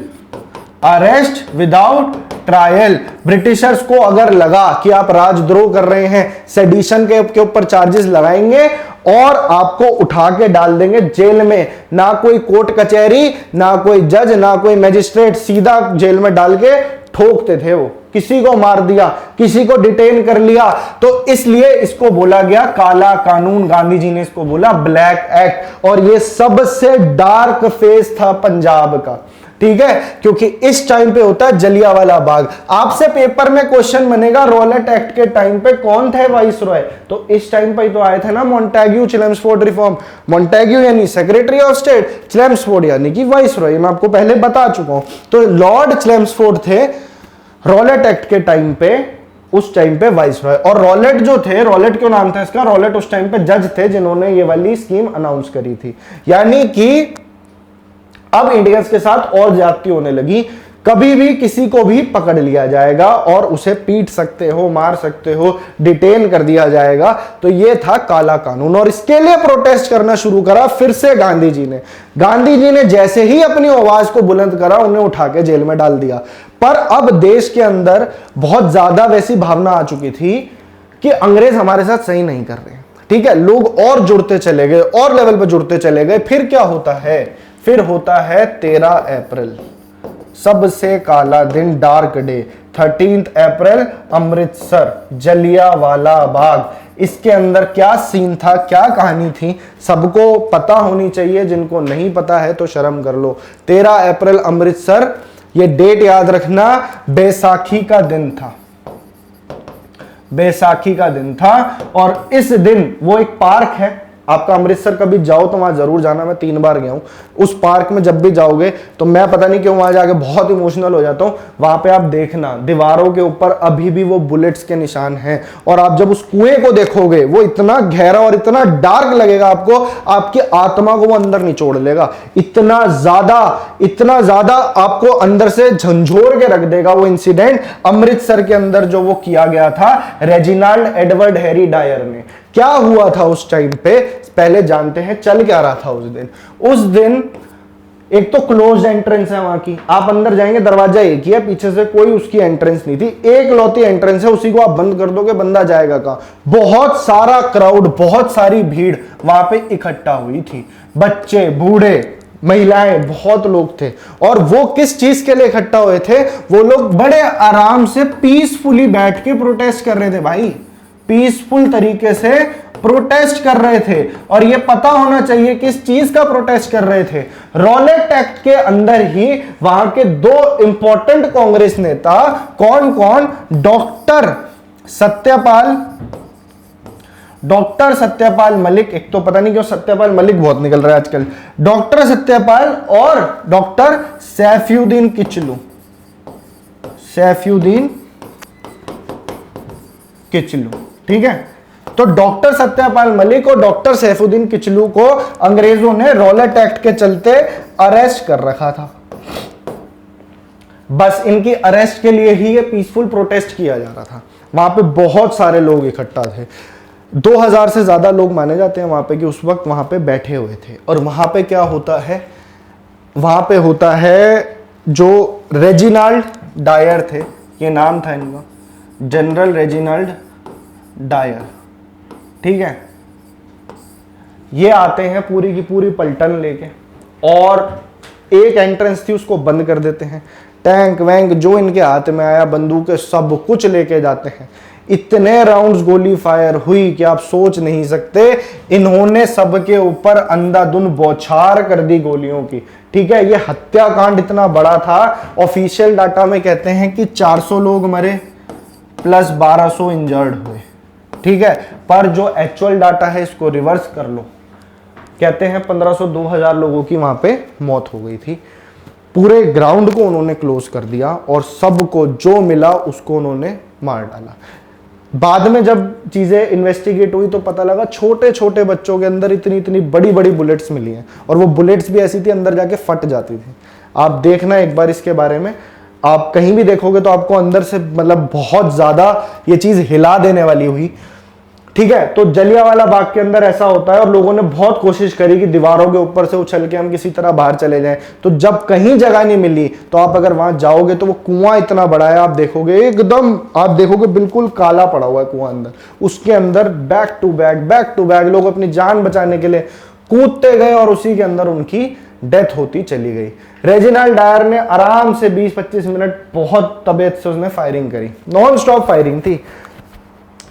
arrest without trial. Britishers को अगर लगा कि आप राजद्रोह कर रहे हैं, सेडिशन के ऊपर चार्जेस लगाएंगे और आपको उठा के डाल देंगे जेल में। ना कोई कोर्ट कचहरी, ना कोई जज, ना कोई मैजिस्ट्रेट, सीधा जेल में डाल के ठोकते थे वो। किसी को मार दिया, किसी को डिटेन कर लिया, तो इसलिए इसको बोला गया काला कानून। गांधी जी ने इसको बोला ब्लैक एक्ट। और ये सबसे डार्क फेज था पंजाब का, ठीक है, क्योंकि इस टाइम पे होता है जलियांवाला बाग। आपसे पेपर में क्वेश्चन बनेगा रोलेट एक्ट के टाइम पे कौन थे वाइसरॉय, तो इस टाइम पे तो आए थे ना मॉन्टेग्यू चेम्सफोर्ड रिफॉर्म। मॉन्टेग्यू यानी सेक्रेटरी ऑफ स्टेट, चेम्सफोर्ड यानी कि वाइसरॉय, मैं आपको पहले बता चुका हूं। तो लॉर्ड चेम्सफोर्ड थे रोलेट एक्ट के टाइम पे, उस टाइम पे वाइसरॉय। और रोलेट जो थे, रोलेट क्यों नाम था इसका, रोलेट उस टाइम पे जज थे जिन्होंने ये वाली स्कीम अनाउंस करी थी। यानी कि अब इंडियंस के साथ और ज्यादती होने लगी, कभी भी किसी को भी पकड़ लिया जाएगा और उसे पीट सकते हो, मार सकते हो, डिटेन कर दिया जाएगा। तो ये था काला कानून और इसके लिए प्रोटेस्ट करना शुरू करा फिर से गांधी जी ने। गांधी जी ने जैसे ही अपनी आवाज को बुलंद करा, उन्हें उठा के जेल में डाल दिया। पर अब देश के अंदर बहुत ज्यादा वैसी भावना आ चुकी थी कि अंग्रेज हमारे साथ सही नहीं कर रहे, ठीक है। लोग और जुड़ते चले गए, और लेवल पर जुड़ते चले गए। फिर क्या होता है, फिर होता है 13 अप्रैल, सबसे काला दिन, डार्क डे, 13 अप्रैल, अमृतसर, जलियांवाला बाग। इसके अंदर क्या सीन था, क्या कहानी थी, सबको पता होनी चाहिए। जिनको नहीं पता है तो शर्म कर लो। 13 अप्रैल अमृतसर, ये डेट याद रखना, बैसाखी का दिन था, बैसाखी का दिन था। और इस दिन वो एक पार्क है, आपका अमृतसर कभी जाओ तो वहां जरूर जाना, मैं 3 बार गया हूं। उस पार्क में जब भी जाओगे तो मैं पता नहीं क्यों वहां जाके बहुत इमोशनल हो जाता हूं। वहां पे आप देखना दीवारों के ऊपर अभी भी वो बुलेट्स के निशान हैं। और आप जब उस कुएं को देखोगे, वो इतना गहरा और इतना डार्क लगेगा आपको, आपकी आत्मा को वो अंदर निचोड़ लेगा। इतना ज्यादा आपको अंदर से झंझोर के रख देगा वो इंसिडेंट, अमृतसर के अंदर जो वो किया गया था रेजिनाल्ड एडवर्ड हैरी डायर ने। क्या हुआ था उस टाइम पे, पहले जानते हैं चल क्या रहा था उस दिन। उस दिन एक तो क्लोज्ड एंट्रेंस है वहां की, आप अंदर जाएंगे दरवाजा एक ही है, पीछे से कोई उसकी एंट्रेंस नहीं थी, एक लौती एंट्रेंस है, उसी को आप बंद कर दोगे बंदा जाएगा कहां। बहुत सारा क्राउड, बहुत सारी भीड़ वहां पे इकट्ठा हुई थी, बच्चे, बूढ़े, महिलाएं, बहुत लोग थे। और वो किस चीज के लिए इकट्ठा हुए थे, वो लोग बड़े आराम से पीसफुली बैठ के प्रोटेस्ट कर रहे थे भाई, पीसफुल तरीके से प्रोटेस्ट कर रहे थे। और ये पता होना चाहिए किस चीज का प्रोटेस्ट कर रहे थे। रोलेट एक्ट के अंदर ही वहां के 2 इंपॉर्टेंट कांग्रेस नेता, कौन कौन, डॉक्टर सत्यपाल, डॉक्टर सत्यपाल मलिक, एक तो पता नहीं क्यों सत्यपाल मलिक बहुत निकल रहा है आजकल, डॉक्टर सत्यपाल और डॉक्टर सैफुद्दीन किचलू, सैफुद्दीन किचलू, ठीक है। तो डॉक्टर सत्यपाल मलिक और डॉक्टर सैफुद्दीन किचलू को अंग्रेजों ने रॉलेट एक्ट के चलते अरेस्ट कर रखा था। बस इनकी अरेस्ट के लिए ही ये पीसफुल प्रोटेस्ट किया जा रहा था। वहां पे बहुत सारे लोग इकट्ठा थे, 2000 से ज्यादा लोग माने जाते हैं वहां पे कि उस वक्त वहां पे बैठे हुए थे। और वहां पे क्या होता है, वहां पे होता है जो रेजिनाल्ड डायर थे, ये नाम था इनका, जनरल रेजिनाल्ड डायर, ठीक है। ये आते हैं पूरी की पूरी पलटन लेके और एक एंट्रेंस थी उसको बंद कर देते हैं। टैंक वैंक जो इनके हाथ में आया, बंदूकें, सब कुछ लेके जाते हैं। इतने राउंड्स गोली फायर हुई कि आप सोच नहीं सकते। इन्होंने सबके ऊपर अंधाधुंध बौछार कर दी गोलियों की, ठीक है। ये हत्याकांड इतना बड़ा था, ऑफिशियल डाटा में कहते हैं कि 400 लोग मरे प्लस 1200 इंजर्ड हुए, ठीक है। पर जो एक्चुअल डाटा है इसको रिवर्स कर लो, कहते हैं 1500-2000 लोगों की वहां पे मौत हो गई थी। पूरे ग्राउंड को उन्होंने क्लोज कर दिया और सबको जो मिला उसको उन्होंने मार डाला। बाद में जब चीजें इन्वेस्टिगेट हुई तो पता लगा छोटे छोटे बच्चों के अंदर इतनी इतनी बड़ी बड़ी बुलेट्स मिली हैं और वो बुलेट्स भी ऐसी थी अंदर जाके फट जाती थी। आप देखना एक बार इसके बारे में, आप कहीं भी देखोगे तो आपको अंदर से मतलब बहुत ज्यादा ये चीज हिला देने वाली हुई, ठीक है। तो जलियांवाला बाग के अंदर ऐसा होता है और लोगों ने बहुत कोशिश करी कि दीवारों के ऊपर से उछल के हम किसी तरह बाहर चले जाएं। तो जब कहीं जगह नहीं मिली तो आप अगर वहां जाओगे तो वो कुआं इतना बड़ा है, आप देखोगे एकदम, आप देखोगे बिल्कुल काला पड़ा हुआ है कुआं अंदर। उसके अंदर बैक टू बैक लोग अपनी जान बचाने के लिए कूदते गए और उसी के अंदर उनकी डेथ होती चली गई। रेजिनाल्ड डायर ने आराम से 20-25 मिनट बहुत तबीयत से उसने फायरिंग करी, नॉन स्टॉप फायरिंग थी।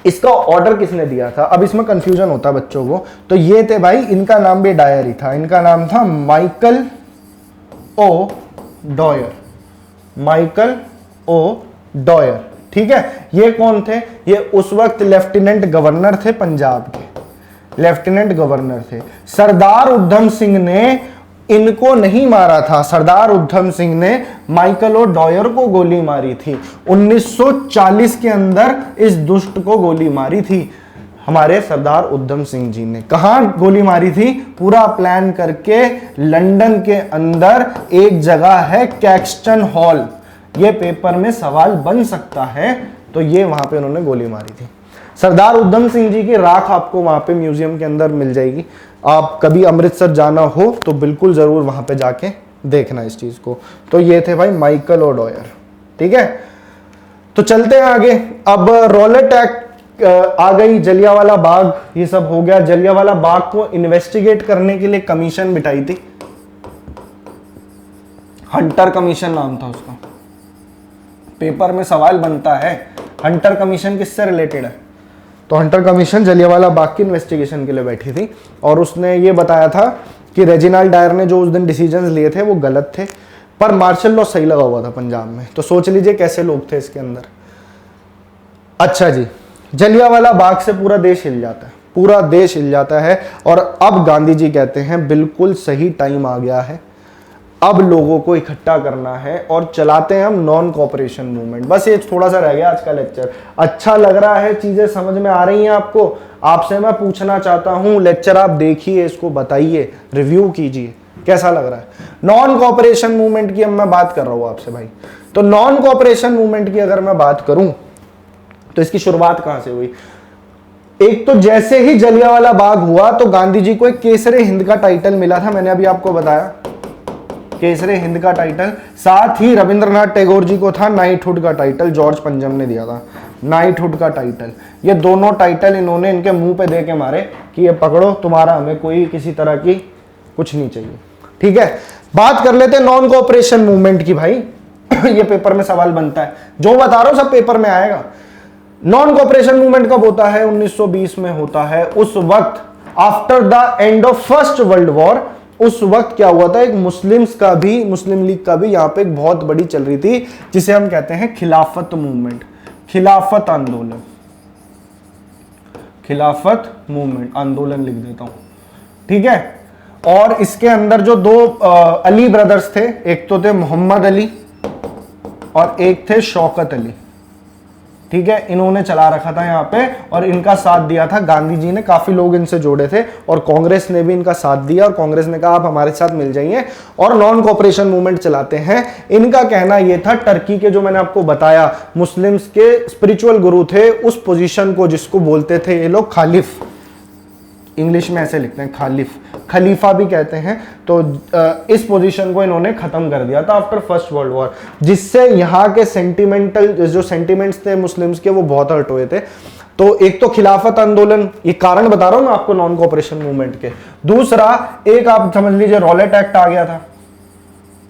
इसका ऑर्डर किसने दिया था, अब इसमें कंफ्यूजन होता है बच्चों को। तो ये थे भाई, इनका नाम भी डायर ही था, इनका नाम था माइकल ओ डॉयर, माइकल ओ डॉयर, ठीक है। ये कौन थे, ये उस वक्त लेफ्टिनेंट गवर्नर थे पंजाब के, लेफ्टिनेंट गवर्नर थे। सरदार उधम सिंह ने इनको नहीं मारा था, सरदार उधम सिंह ने माइकल ओ डॉयर को गोली मारी थी। 1940 के अंदर इस दुष्ट को गोली मारी थी हमारे सरदार उधम सिंह जी ने। कहां गोली मारी थी, पूरा प्लान करके लंदन के अंदर एक जगह है कैक्सटन हॉल, ये पेपर में सवाल बन सकता है, तो ये वहां पे उन्होंने गोली मारी थी। सरदार उधम सिंह जी की राख आपको वहां पे म्यूजियम के अंदर मिल जाएगी। आप कभी अमृतसर जाना हो तो बिल्कुल जरूर वहां पे जाके देखना इस चीज को। तो ये थे भाई माइकल ओ डॉयर, ठीक है। तो चलते हैं आगे। अब रॉलेट एक्ट आ गई, जलियांवाला बाग, ये सब हो गया। जलियांवाला बाग को इन्वेस्टिगेट करने के लिए कमीशन बिठाई थी, हंटर कमीशन नाम था उसका। पेपर में सवाल बनता है हंटर कमीशन किससे रिलेटेड है, तो हंटर कमीशन जलियांवाला बाग की इन्वेस्टिगेशन के लिए बैठी थी और उसने ये बताया था कि रेजिनाल्ड डायर ने जो उस दिन डिसीजंस लिए थे वो गलत थे, पर मार्शल लॉ सही लगा हुआ था पंजाब में। तो सोच लीजिए कैसे लोग थे इसके अंदर। अच्छा जी, जलियांवाला बाग से पूरा देश हिल जाता है, पूरा देश हिल जाता है। और अब गांधी जी कहते हैं बिल्कुल सही टाइम आ गया है, अब लोगों को इकट्ठा करना है और चलाते हैं हम नॉन कोऑपरेशन मूवमेंट। बस ये थोड़ा सा रह गया आज का लेक्चर। अच्छा लग रहा है, चीजें समझ में आ रही हैं आपको? आपसे मैं पूछना चाहता हूं, लेक्चर आप देखिए, इसको बताइए, रिव्यू कीजिए, कैसा लग रहा है। नॉन कोऑपरेशन मूवमेंट की अब मैं बात कर रहा हूं आपसे भाई। तो नॉन कोऑपरेशन मूवमेंट की अगर मैं बात करूं तो इसकी शुरुआत कहां से हुई? एक तो जैसे ही जलियांवाला बाग हुआ तो गांधी जी को एक केसरे हिंद का टाइटल मिला था, मैंने अभी आपको बताया, केसरे हिंद का टाइटल। साथ ही रविंद्रनाथ टैगोर जी को था नाइटहुड का टाइटल, जॉर्ज पंजम ने दिया था नाइटहुड का टाइटल। ये दोनों टाइटल इन्होंने इनके मुंह पे दे के मारे कि ये पकड़ो, तुम्हारा हमें कोई किसी तरह की कुछ नहीं चाहिए, ठीक है। बात कर लेते हैं नॉन कोऑपरेशन मूवमेंट की भाई। ये पेपर में सवाल बनता है, जो बता रहा हूं सब पेपर में आएगा। नॉन कोऑपरेशन मूवमेंट कब होता है? 1920 में होता है। उस वक्त after the end of first world war, उस वक्त क्या हुआ था, एक मुस्लिम लीग का भी यहाँ पे एक बहुत बड़ी चल रही थी, जिसे हम कहते हैं खिलाफत मूवमेंट, खिलाफत आंदोलन, खिलाफत मूवमेंट, आंदोलन लिख देता हूं, ठीक है। और इसके अंदर जो दो अली ब्रदर्स थे, एक तो थे मोहम्मद अली और एक थे शौकत अली, ठीक है, इन्होंने चला रखा था यहाँ पे और इनका साथ दिया था गांधी जी ने। काफी लोग इनसे जुड़े थे और कांग्रेस ने भी इनका साथ दिया और कांग्रेस ने कहा आप हमारे साथ मिल जाइए और नॉन कोऑपरेशन मूवमेंट चलाते हैं। इनका कहना यह था, टर्की के जो मैंने आपको बताया मुस्लिम्स के स्पिरिचुअल गुरु थे, उस पोजीशन को जिसको बोलते थे ये लोग खालिफ, इंग्लिश में ऐसे लिखते हैं खालिफ, खलीफा भी कहते हैं, तो इस पोजीशन को इन्होंने खत्म कर दिया था आफ्टर फर्स्ट वर्ल्ड वॉर, जिससे यहाँ के सेंटिमेंटल जो सेंटिमेंट्स थे मुस्लिम्स के वो बहुत हर्ट हुए थे। तो एक तो खिलाफत आंदोलन, ये कारण बता रहा हूं मैं आपको नॉन कोऑपरेशन मूवमेंट के। दूसरा एक आप समझ लीजिए रॉलेट एक्ट आ गया था,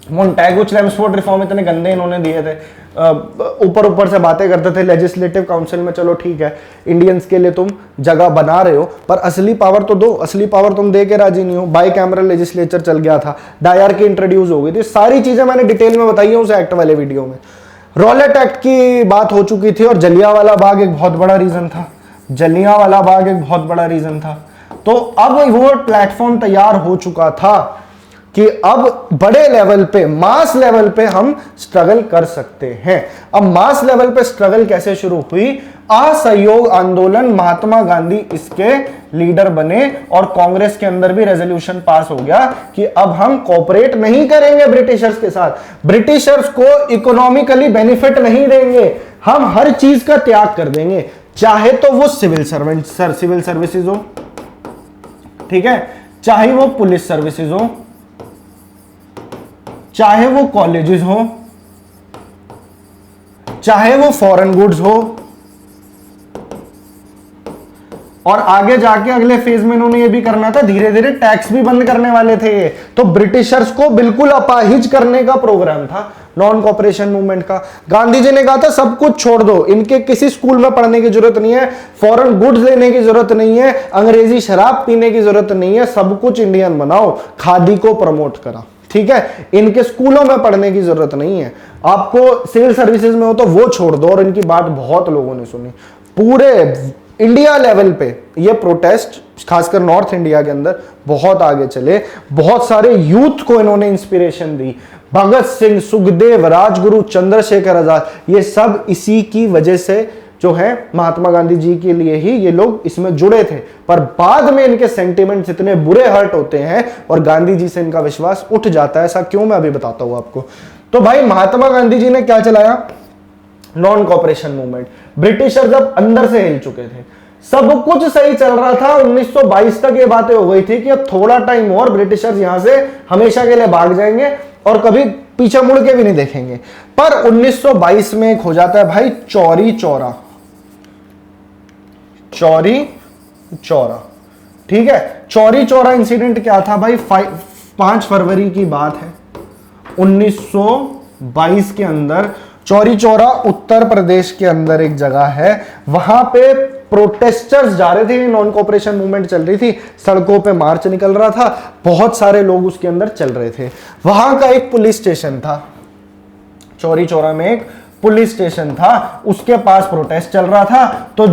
मोन्टेगो चेम्सफोर्ड रिफॉर्म इतने गंदे इन्होंने दिए थे, ऊपर ऊपर से बातें करते थे लेजिस्लेटिव काउंसिल में, चलो ठीक है इंडियंस के लिए तुम जगह बना रहे हो पर असली पावर तो दो, असली पावर तुम दे के राजी नहीं हो। बाई कैमरल लेजिस्लेचर चल गया था, डायरकी इंट्रोड्यूस हो गई थी, सारी चीजें मैंने डिटेल में बताई है उस एक्ट वाले वीडियो में। रॉलेट एक्ट की बात हो चुकी थी और जलियांवाला बाग एक बहुत बड़ा रीजन था, जलियांवाला बाग एक बहुत बड़ा रीजन था। तो अब वो प्लेटफॉर्म तैयार हो चुका था कि अब बड़े लेवल पे, मास लेवल पे हम स्ट्रगल कर सकते हैं। अब मास लेवल पे स्ट्रगल कैसे शुरू हुई? असहयोग आंदोलन, महात्मा गांधी इसके लीडर बने और कांग्रेस के अंदर भी रेजोल्यूशन पास हो गया कि अब हम कोऑपरेट नहीं करेंगे ब्रिटिशर्स के साथ, ब्रिटिशर्स को इकोनॉमिकली बेनिफिट नहीं देंगे, हम हर चीज का त्याग कर देंगे, चाहे तो वो सिविल सर्विसेज हो, ठीक है, चाहे वो पुलिस सर्विसेज हो, चाहे वो कॉलेजेस हो, चाहे वो फॉरेन गुड्स हो। और आगे जाके अगले फेज में इन्होंने ये भी करना था, धीरे धीरे टैक्स भी बंद करने वाले थे। तो ब्रिटिशर्स को बिल्कुल अपाहिज करने का प्रोग्राम था नॉन कोऑपरेशन मूवमेंट का। गांधी जी ने कहा था सब कुछ छोड़ दो, इनके किसी स्कूल में पढ़ने की जरूरत नहीं है, फॉरेन गुड्स लेने की जरूरत नहीं है, अंग्रेजी शराब पीने की जरूरत नहीं है, सब कुछ इंडियन बनाओ, खादी को प्रमोट करा, ठीक है, इनके स्कूलों में पढ़ने की जरूरत नहीं है, आपको सिविल सर्विसेज में हो तो वो छोड़ दो। और इनकी बात बहुत लोगों ने सुनी, पूरे इंडिया लेवल पे ये प्रोटेस्ट खासकर नॉर्थ इंडिया के अंदर बहुत आगे चले, बहुत सारे यूथ को इन्होंने इंस्पिरेशन दी, भगत सिंह, सुखदेव, राजगुरु, चंद्रशेखर आजाद, ये सब इसी की वजह से जो है महात्मा गांधी जी के लिए ही ये लोग इसमें जुड़े थे। पर बाद में इनके सेंटिमेंट्स इतने बुरे हर्ट होते हैं और गांधी जी से इनका विश्वास उठ जाता है। ऐसा क्यों, मैं अभी बताता हूं आपको। तो भाई महात्मा गांधी जी ने क्या चलाया? Non cooperation movement. ब्रिटिशर जब अंदर से हिल चुके थे, सब कुछ सही चल रहा था, 1922 तक ये बातें हो गई थी कि अब थोड़ा टाइम और ब्रिटिशर्स यहां से हमेशा के लिए भाग जाएंगे और कभी पीछे मुड़ के भी नहीं देखेंगे। पर 1922 में एक हो जाता है भाई चौरी चौरा, चौरी चौरा, ठीक है। चौरी चौरा इंसिडेंट क्या था भाई? 5 फरवरी की बात है 1922 के अंदर। चौरी चौरा उत्तर प्रदेश के अंदर एक जगह है, वहां पे प्रोटेस्टर्स जा रहे थे, नॉन कोऑपरेशन मूवमेंट चल रही थी, सड़कों पे मार्च निकल रहा था, बहुत सारे लोग उसके अंदर चल रहे थे। वहां का एक पुलिस स्टेशन था, चौरी चौरा में एक पुलिस स्टेशन था, उसके पास प्रोटेस्ट चल रहा था। तो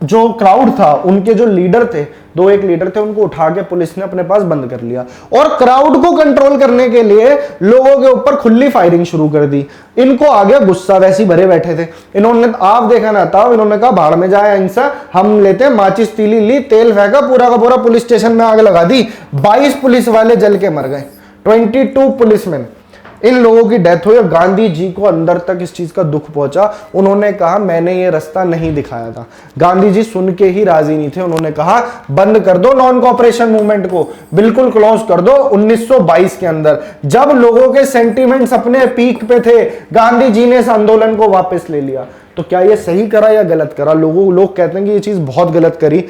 जो क्राउड था, उनके जो लीडर थे, 2-1 लीडर थे, उनको उठा के पुलिस ने अपने पास बंद कर लिया और क्राउड को कंट्रोल करने के लिए लोगों के ऊपर खुली फायरिंग शुरू कर दी। इनको आ गया गुस्सा, वैसे ही भरे बैठे थे, इन्होंने आप देखा ना था, इन्होंने कहा भाड़ में जाए इंसा, हम लेते हैं माचिस तीली ली, तेल फेंका, पूरा का पूरा पुलिस स्टेशन में आग लगा दी। 22 पुलिस वाले जल के मर गए, 22 पुलिसमैन, इन लोगों की डेथ हुई। गांधी जी को अंदर तक इस चीज का दुख पहुंचा, उन्होंने कहा मैंने ये रास्ता नहीं दिखाया था। गांधी जी सुन के ही राजी नहीं थे, उन्होंने कहा बंद कर दो नॉन कोऑपरेशन मूवमेंट को, बिल्कुल क्लोज कर दो। 1922 के अंदर जब लोगों के सेंटिमेंट्स अपने पीक पे थे, गांधी जी ने इस आंदोलन को वापस ले लिया। तो क्या ये सही करा या गलत करा? लोग कहते हैं कि ये चीज बहुत गलत करी।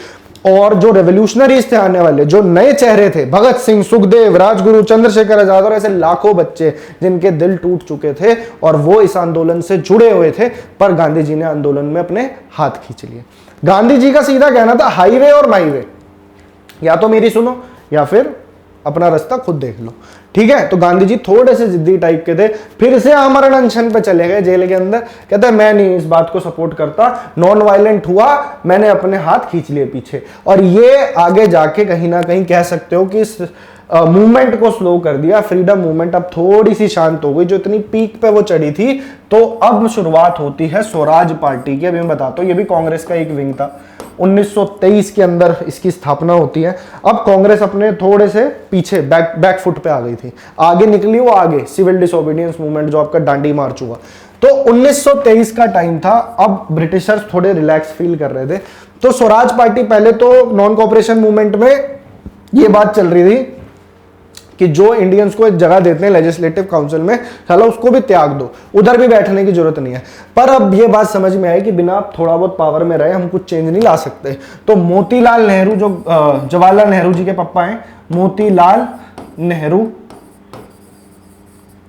और जो रेवोल्यूशनरीज थे आने वाले, जो नए चेहरे थे, भगत सिंह, सुखदेव, राजगुरु, चंद्रशेखर आजाद और ऐसे लाखों बच्चे जिनके दिल टूट चुके थे और वो इस आंदोलन से जुड़े हुए थे, पर गांधी जी ने आंदोलन में अपने हाथ खींच लिए। गांधी जी का सीधा कहना था हाईवे और माईवे, या तो मेरी सुनो या फिर अपना रास्ता खुद देख लो, ठीक है। तो गांधी जी थोड़े से जिद्दी टाइप के थे, फिर से आमरण अनशन पे चले गए जेल के अंदर। कहते हैं मैं नहीं इस बात को सपोर्ट करता, नॉन वायलेंट हुआ, मैंने अपने हाथ खींच लिए पीछे। और ये आगे जाके कहीं ना कहीं कह सकते हो कि इस मूवमेंट को स्लो कर दिया। फ्रीडम मूवमेंट अब थोड़ी सी शांत हो गई, जो इतनी पीक पे वो चढ़ी थी। तो अब शुरुआत होती है स्वराज पार्टी की। अभी मैं बताता हूँ, ये भी कांग्रेस का एक विंग था। 1923 के अंदर इसकी स्थापना होती है। अब कांग्रेस अपने थोड़े से पीछे बैक फुट पे आ गई थी, आगे निकली वो आगे सिविल डिसोबीडियंस मूवमेंट जो आपका डांडी मार्च हुआ। तो 1923 का टाइम था, अब ब्रिटिशर्स थोड़े रिलैक्स फील कर रहे थे। तो स्वराज पार्टी पहले तो नॉन कोऑपरेशन मूवमेंट में ये बात चल रही थी कि जो इंडियंस को एक जगह देते हैं लेजिस्लेटिव काउंसिल में, चलो उसको भी त्याग दो, उधर भी बैठने की जरूरत नहीं है। पर अब ये बात समझ में आई कि बिना थोड़ा बहुत पावर में रहे हम कुछ चेंज नहीं ला सकते। तो मोतीलाल नेहरू, जो जवाहरलाल नेहरू जी के पापा हैं, मोतीलाल नेहरू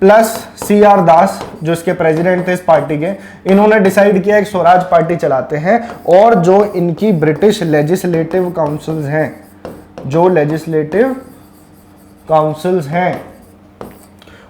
प्लस CR दास जो इसके प्रेसिडेंट थे इस पार्टी के, इन्होंने डिसाइड किया एक स्वराज पार्टी चलाते हैं। और जो इनकी ब्रिटिश लेजिस्लेटिव काउंसिल्स हैं, जो लेजिस्लेटिव काउंसिल्स हैं,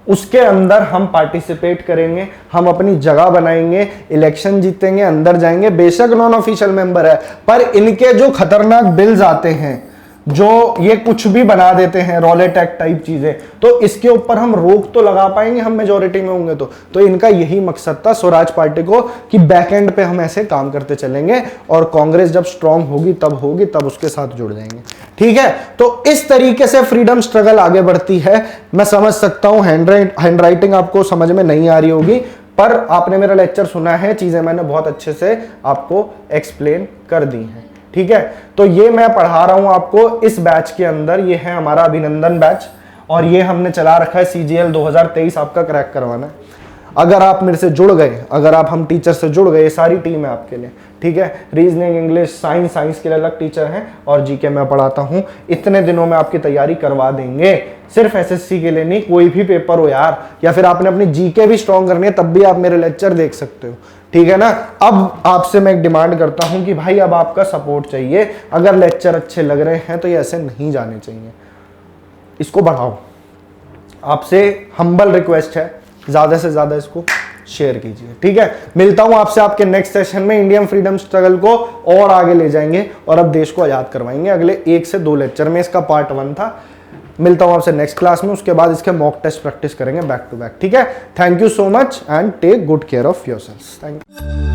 उसके अंदर हम पार्टिसिपेट करेंगे, हम अपनी जगह बनाएंगे, इलेक्शन जीतेंगे, अंदर जाएंगे। बेशक नॉन ऑफिशियल मेंबर है, पर इनके जो खतरनाक बिल्स आते हैं, जो ये कुछ भी बना देते हैं, रॉलेट एक्ट टाइप चीजें, तो इसके ऊपर हम रोक तो लगा पाएंगे, हम मेजोरिटी में होंगे तो इनका यही मकसद था स्वराज पार्टी को कि बैकएंड पे हम ऐसे काम करते चलेंगे और कांग्रेस जब स्ट्रांग होगी तब उसके साथ जुड़ जाएंगे, ठीक है। तो इस तरीके से फ्रीडम स्ट्रगल आगे बढ़ती है। मैं समझ सकता हूं हैंड राइटिंग आपको समझ में नहीं आ रही होगी, पर आपने मेरा लेक्चर सुना है, चीजें मैंने बहुत अच्छे से आपको एक्सप्लेन कर दी हैं, ठीक है। तो ये मैं पढ़ा रहा हूं आपको इस बैच के अंदर, ये है हमारा अभिनंदन बैच, और ये हमने चला रखा है CGL 2023 आपका क्रैक करवाना है। अगर आप मेरे से जुड़ गए, अगर आप हम टीचर से जुड़ गए, ये सारी टीम है आपके लिए, ठीक है। रीजनिंग, इंग्लिश, साइंस के लिए अलग टीचर हैं, और जीके मैं पढ़ाता हूं। इतने दिनों में आपकी तैयारी करवा देंगे, सिर्फ SSC के लिए नहीं, कोई भी पेपर हो यार, या फिर आपने अपनी जीके भी स्ट्रॉन्ग करनी है, तब भी आप मेरे लेक्चर देख सकते हो, ठीक है ना। अब आपसे मैं एक डिमांड करता हूं कि भाई अब आपका सपोर्ट चाहिए। अगर लेक्चर अच्छे लग रहे हैं तो ये ऐसे नहीं जाने चाहिए, इसको बढ़ाओ। आपसे हम्बल रिक्वेस्ट है, ज्यादा से ज्यादा इसको शेयर कीजिए, ठीक है। मिलता हूं आपसे आपके नेक्स्ट सेशन में। इंडियन फ्रीडम स्ट्रगल को और आगे ले जाएंगे और अब देश को आजाद करवाएंगे अगले 1 से 2 लेक्चर में। इसका पार्ट 1 था। मिलता हूं आपसे नेक्स्ट क्लास में, उसके बाद इसके मॉक टेस्ट प्रैक्टिस करेंगे बैक टू बैक, ठीक है। Thank you so much and take good care of yourself. Thank you.